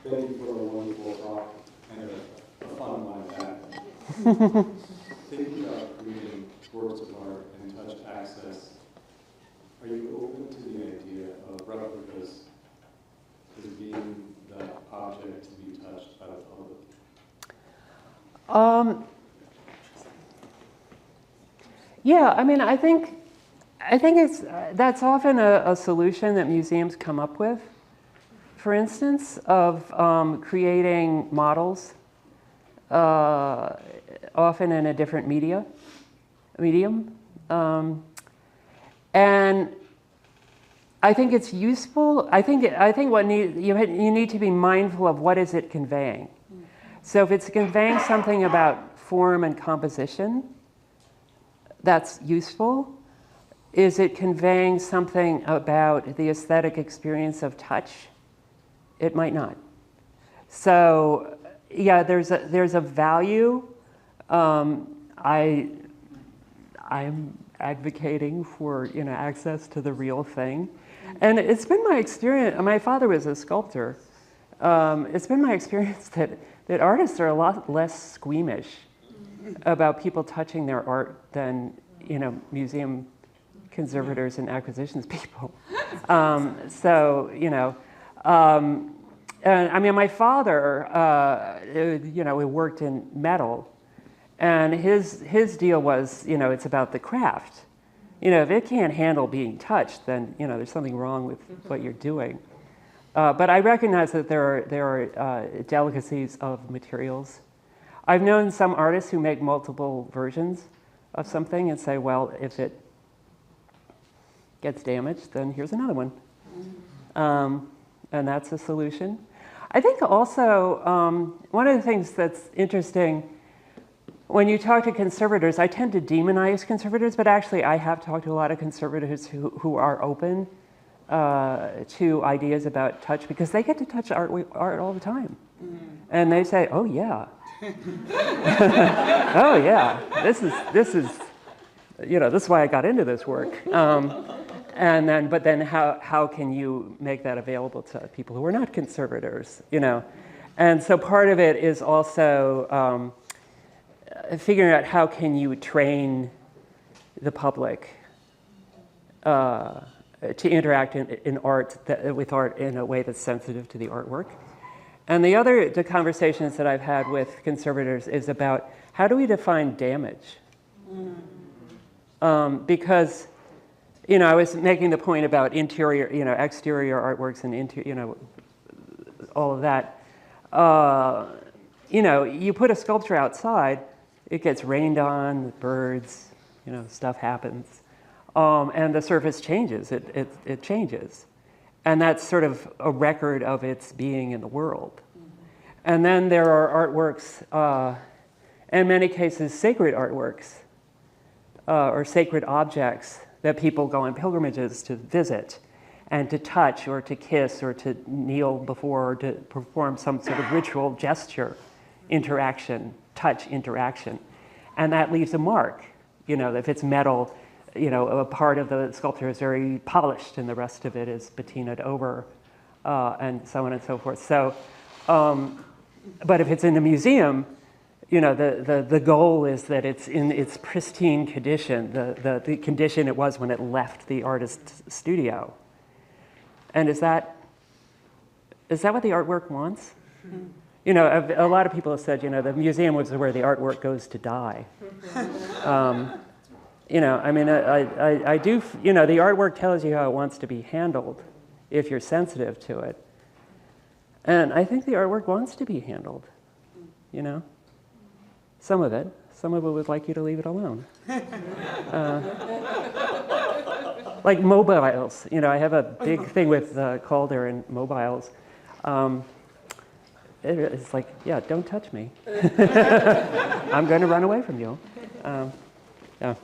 Thank you for a wonderful talk and a fun one at that. Thinking about creating works of art and touch access, are you open to the idea of replicas as being the object to be touched by the public? Yeah, I mean, I think that's often a solution that museums come up with. For instance, of creating models, often in a different medium, and I think it's useful. I think you need to be mindful of what is it conveying. So if it's conveying something about form and composition, that's useful. Is it conveying something about the aesthetic experience of touch? It might not. So yeah, there's a value. I'm advocating for access to the real thing, and it's been my experience. My father was a sculptor. It's been my experience that artists are a lot less squeamish about people touching their art than museum conservators and acquisitions people. And I mean, my father, he worked in metal, and his deal was, it's about the craft. If it can't handle being touched, then there's something wrong with what you're doing. But I recognize that there are delicacies of materials. I've known some artists who make multiple versions of something and say, well, if it gets damaged, then here's another one. And that's a solution. I think also one of the things that's interesting when you talk to conservators, I tend to demonize conservators, but actually I have talked to a lot of conservators who are open to ideas about touch because they get to touch art all the time. And they say, oh yeah. Oh yeah, this is this is why I got into this work. But then how can you make that available to people who are not conservators, And so part of it is also figuring out how can you train the public to interact with art in a way that's sensitive to the artwork. And the conversations that I've had with conservators is about how do we define damage? Because I was making the point about interior, exterior artworks and all of that. You put a sculpture outside, it gets rained on, birds, stuff happens, and the surface changes. It changes, and that's sort of a record of its being in the world. And then there are artworks, in many cases, sacred artworks or sacred objects that people go on pilgrimages to visit and to touch or to kiss or to kneel before or to perform some sort of ritual gesture, interaction, touch interaction. And that leaves a mark. If it's metal, a part of the sculpture is very polished and the rest of it is patinaed over and so on and so forth. So, but if it's in a museum, the goal is that it's in its pristine condition, the condition it was when it left the artist's studio. And is that what the artwork wants? A lot of people have said, the museum was where the artwork goes to die. I do, the artwork tells you how it wants to be handled if you're sensitive to it. And I think the artwork wants to be handled, Some of it would like you to leave it alone. Like mobiles, I have a big thing with Calder and mobiles. It's like, yeah, don't touch me. I'm going to run away from you. Yeah.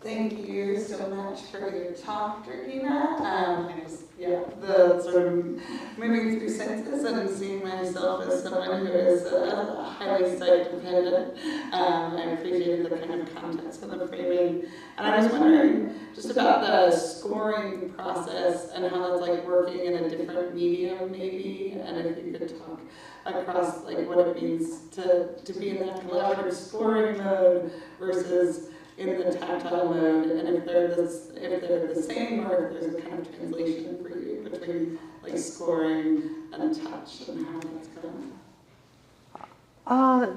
Thank you so much for your talk, Georgina. The sort of moving through senses and seeing myself as someone who is highly sight-dependent. I appreciated the kind of context of the framing. And I was wondering just about the scoring process and how that's like working in a different medium maybe, and if you could talk across like what it means to be in that collaborative scoring mode versus in the tactile mode, and if they're the same, or if there's a kind of translation for you between like scoring and touch and how that's going.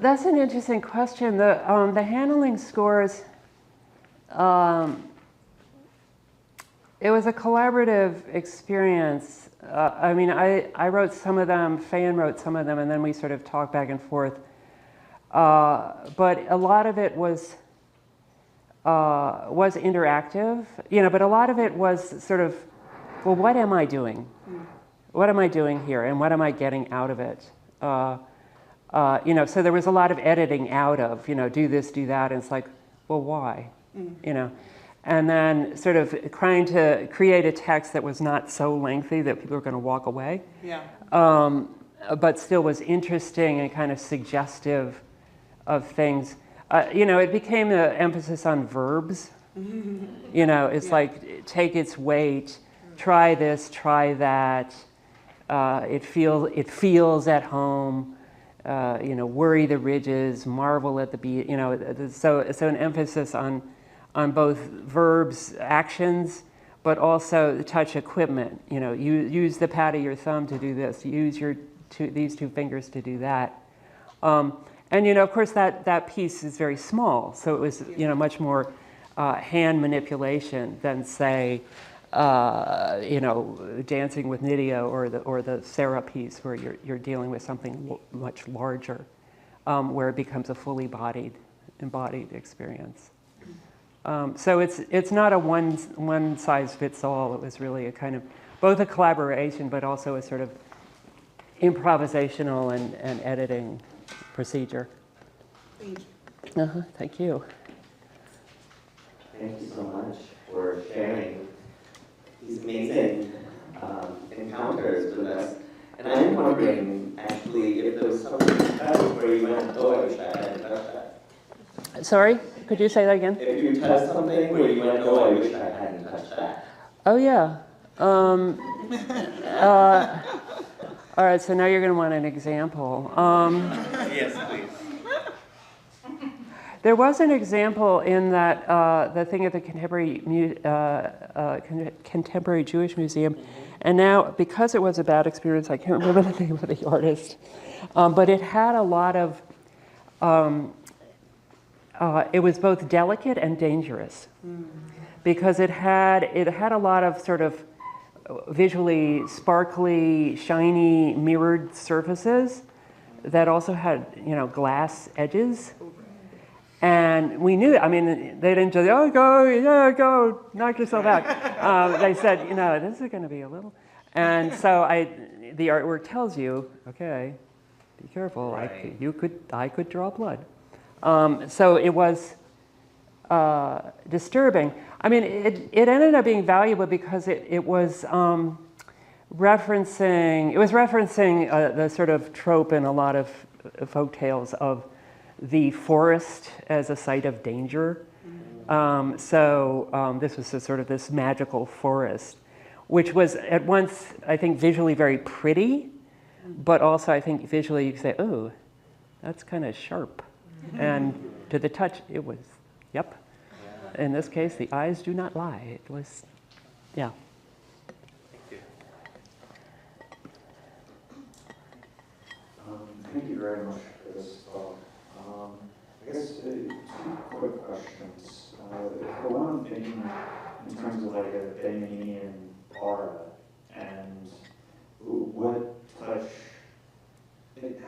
That's an interesting question. The handling scores, it was a collaborative experience. I mean, I wrote some of them, Fayen wrote some of them, and then we sort of talked back and forth. But a lot of it was interactive, you know, but a lot of it was sort of, well, what am I doing? What am I doing here, and what am I getting out of it? You know, so there was a lot of editing out of, you know, do this, do that, and it's like, well, why? You know, and then sort of trying to create a text that was not so lengthy that people were going to walk away, but still was interesting and kind of suggestive of things. You know, it became an emphasis on verbs. You know, it's like, take its weight, try this, try that. It feels at home. You know, worry the ridges, marvel at the beat. You know, so an emphasis on both verbs, actions, but also the touch equipment. You know, use the pad of your thumb to do this. Use these two fingers to do that. And you know, of course, that piece is very small, so it was, you know, much more hand manipulation than, say, you know, Dancing with Nydia or the Sarah piece, where you're dealing with something much larger, where it becomes a fully embodied experience. So it's not a one size fits all. It was really a kind of both a collaboration, but also a sort of improvisational and editing procedure. Thank you. Thank you. Thank you so much for sharing these amazing encounters with us. And I'm wondering, actually, if there was something where you went, oh, I wish I hadn't touched that. Sorry, could you say that again? If you touched something where you went, oh, I wish I hadn't touched that. Oh, yeah. All right, so now you're going to want an example. Yes, please. There was an example in that the thing at the Contemporary Jewish Museum, and now because it was a bad experience, I can't remember the name of the artist, but it had a lot of. It was both delicate and dangerous, because it had a lot of sort of visually sparkly, shiny, mirrored surfaces that also had, you know, glass edges. And we knew, I mean, they didn't just, oh, go, knock yourself out. They said, you know, this is going to be a little. And so the artwork tells you, okay, be careful. Right. I could draw blood. So it was disturbing. I mean, it ended up being valuable because it was referencing the sort of trope in a lot of folk tales of the forest as a site of danger. So this was sort of this magical forest, which was at once, I think, visually very pretty, but also I think visually you could say, oh, that's kind of sharp. And to the touch, it was, yep. In this case, the eyes do not lie. It was, yeah. Thank you. Thank you very much for this talk. I guess two quick questions. For one, in terms of like a Benjaminian aura and what touch,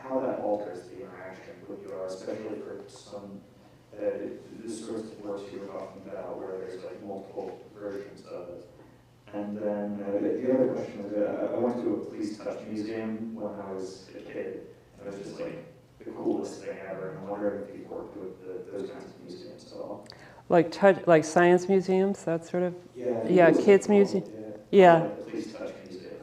how that alters the interaction with you, especially for some the sorts of works you were talking about where there's like multiple versions of it. And then the other question is, I went to a Please Touch museum when I was a kid. It was just like the coolest thing ever, and I'm wondering if you've worked with those kinds of museums at all. Like science museums, that sort of? Yeah, kids museum. Yeah. Like the Please Touch museum.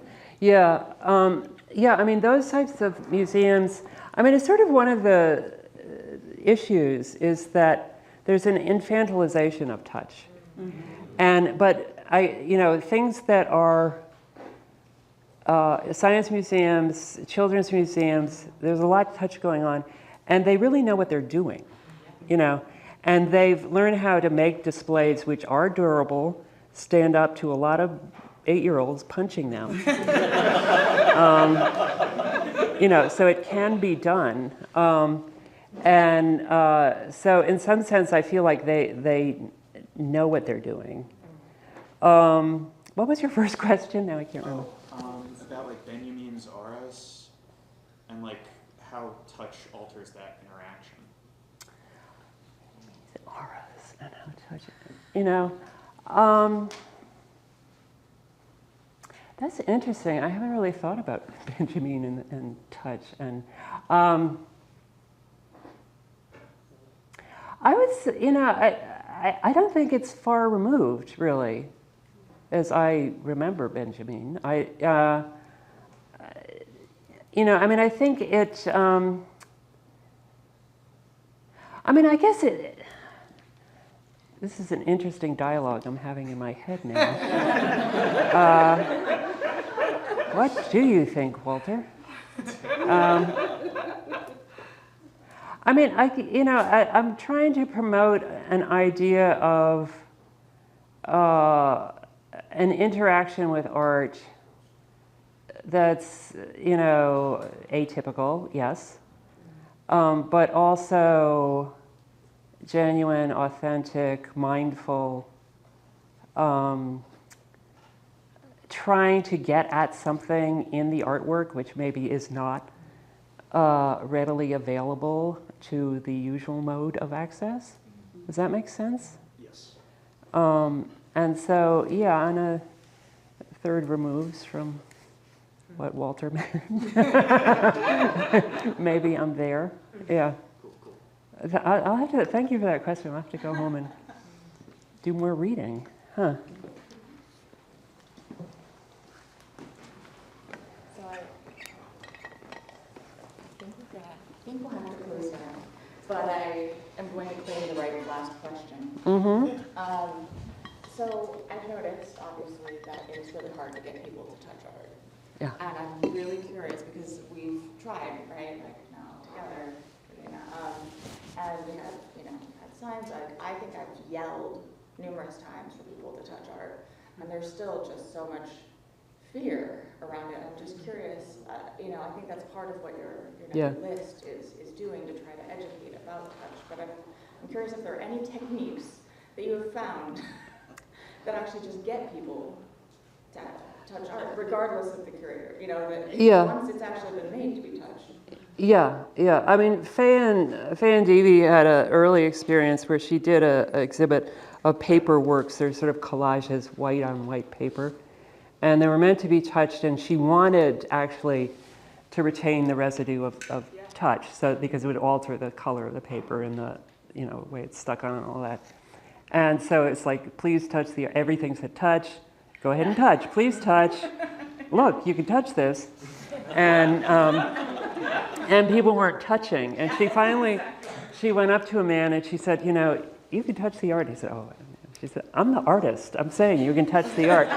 Yeah, I mean, those types of museums, I mean, it's sort of one of the issues is that there's an infantilization of touch. But things that are science museums, children's museums, there's a lot of touch going on, and they really know what they're doing, you know. And they've learned how to make displays which are durable, stand up to a lot of 8-year-olds punching them. So it can be done. So in some sense, I feel like they know what they're doing. What was your first question? Now I can't remember. About like Benjamin's auras and like how touch alters that interaction. Auras and how touch. That's interesting. I haven't really thought about Benjamin and touch. And I would say, I don't think it's far removed, really, as I remember Benjamin. I think it. I guess it. This is an interesting dialogue I'm having in my head now. What do you think, Walter? I'm trying to promote an idea of an interaction with art that's, atypical, yes, but also genuine, authentic, mindful, trying to get at something in the artwork which maybe is not readily available to the usual mode of access. Does that make sense? Yes. And so, yeah, on a third removes from what Walter meant. Maybe I'm there. Yeah. Cool. I'll have to, thank you for that question. I'll have to go home and do more reading. Huh. So I think we'll have to close now, but I am going to claim the right of last question. Mm-hmm. So I've noticed, obviously, that it's really hard to get people to touch art. Yeah. And I'm really curious because we've tried, right, like now together, and we have, had signs. I think I've yelled numerous times for people to touch art, and there's still just so much fear around it. I'm just curious, I think that's part of what your list is doing to try to educate about touch. But I'm curious if there are any techniques that you have found that actually just get people to touch art, regardless of the curator. Once it's actually been made to be touched. Yeah. I mean, Faye and Devi had an early experience where she did an exhibit of paper works. They're sort of collages, white on white paper. And they were meant to be touched, and she wanted actually to retain the residue of touch, so because it would alter the color of the paper and the way it's stuck on and all that. And so it's like, please touch everything said touch. Go ahead and touch. Please touch. Look, you can touch this. And people weren't touching. And she went up to a man and she said, you can touch the art. He said, oh. She said, I'm the artist. I'm saying you can touch the art.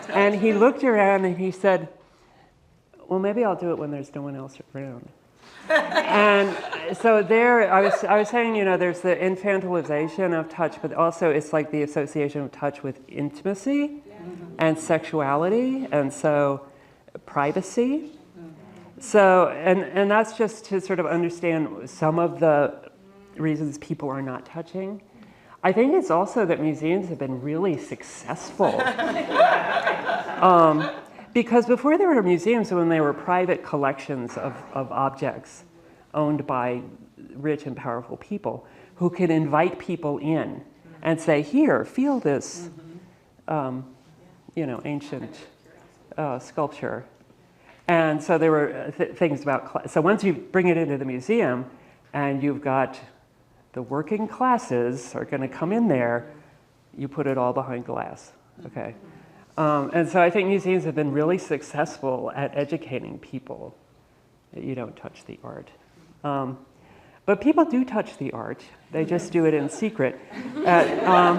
And he looked around and he said, well, maybe I'll do it when there's no one else around. And so there, I was saying, there's the infantilization of touch, but also it's like the association of touch with intimacy and sexuality, and so privacy. So, and that's just to sort of understand some of the reasons people are not touching. I think it's also that museums have been really successful. Because before there were museums, when they were private collections of objects owned by rich and powerful people who could invite people in and say, here, feel this, ancient sculpture. And so there were things about, so once you bring it into the museum and you've got the working classes are going to come in there, you put it all behind glass, okay? And so I think museums have been really successful at educating people that you don't touch the art. But people do touch the art. They just do it in secret. One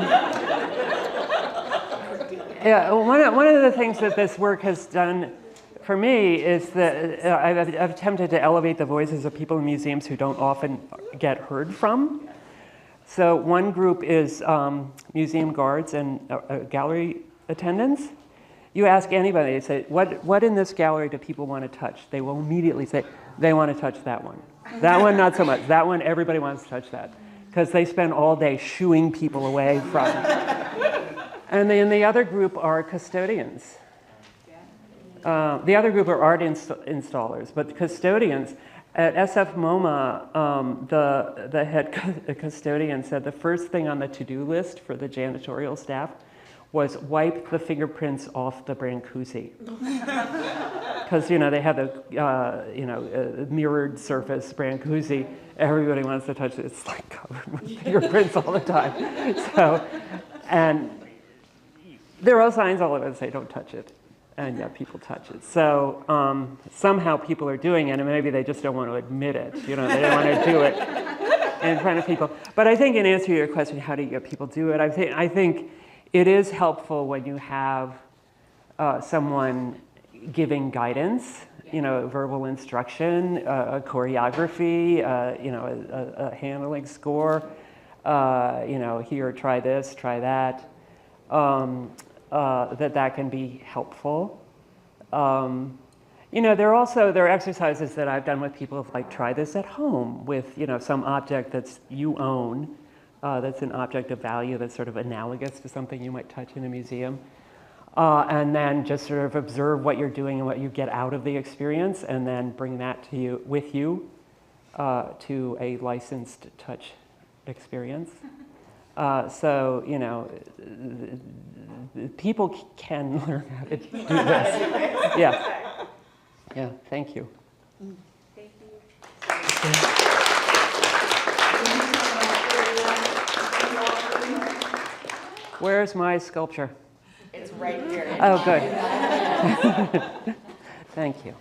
of the things that this work has done for me is that I've attempted to elevate the voices of people in museums who don't often get heard from. So one group is museum guards and gallery attendants. You ask anybody, they say, what in this gallery do people want to touch? They will immediately say, they want to touch that one. That one, not so much. That one, everybody wants to touch that. Because they spend all day shooing people away from it. And then the other group are custodians. The other group are art installers, but custodians, at SF MoMA, the head custodian said the first thing on the to-do list for the janitorial staff was wipe the fingerprints off the Brancusi. Because, they have the, mirrored surface Brancusi. Everybody wants to touch it. It's like covered with fingerprints all the time. So, and there are signs all over that say don't touch it. And yet people touch it. So somehow people are doing it, and maybe they just don't want to admit it. They don't want to do it in front of people. But I think in answer to your question, how do you get people to do it? I think it is helpful when you have someone giving guidance, verbal instruction, a choreography, a handling score, here, try this, try that. That can be helpful. There are exercises that I've done with people of like, try this at home with, some object that's you own, that's an object of value that's sort of analogous to something you might touch in a museum. And then just sort of observe what you're doing and what you get out of the experience, and then bring that with you to a licensed touch experience. People can learn how to do this. Yeah, thank you. Thank you. Where's my sculpture? It's right here. Oh, good. Thank you.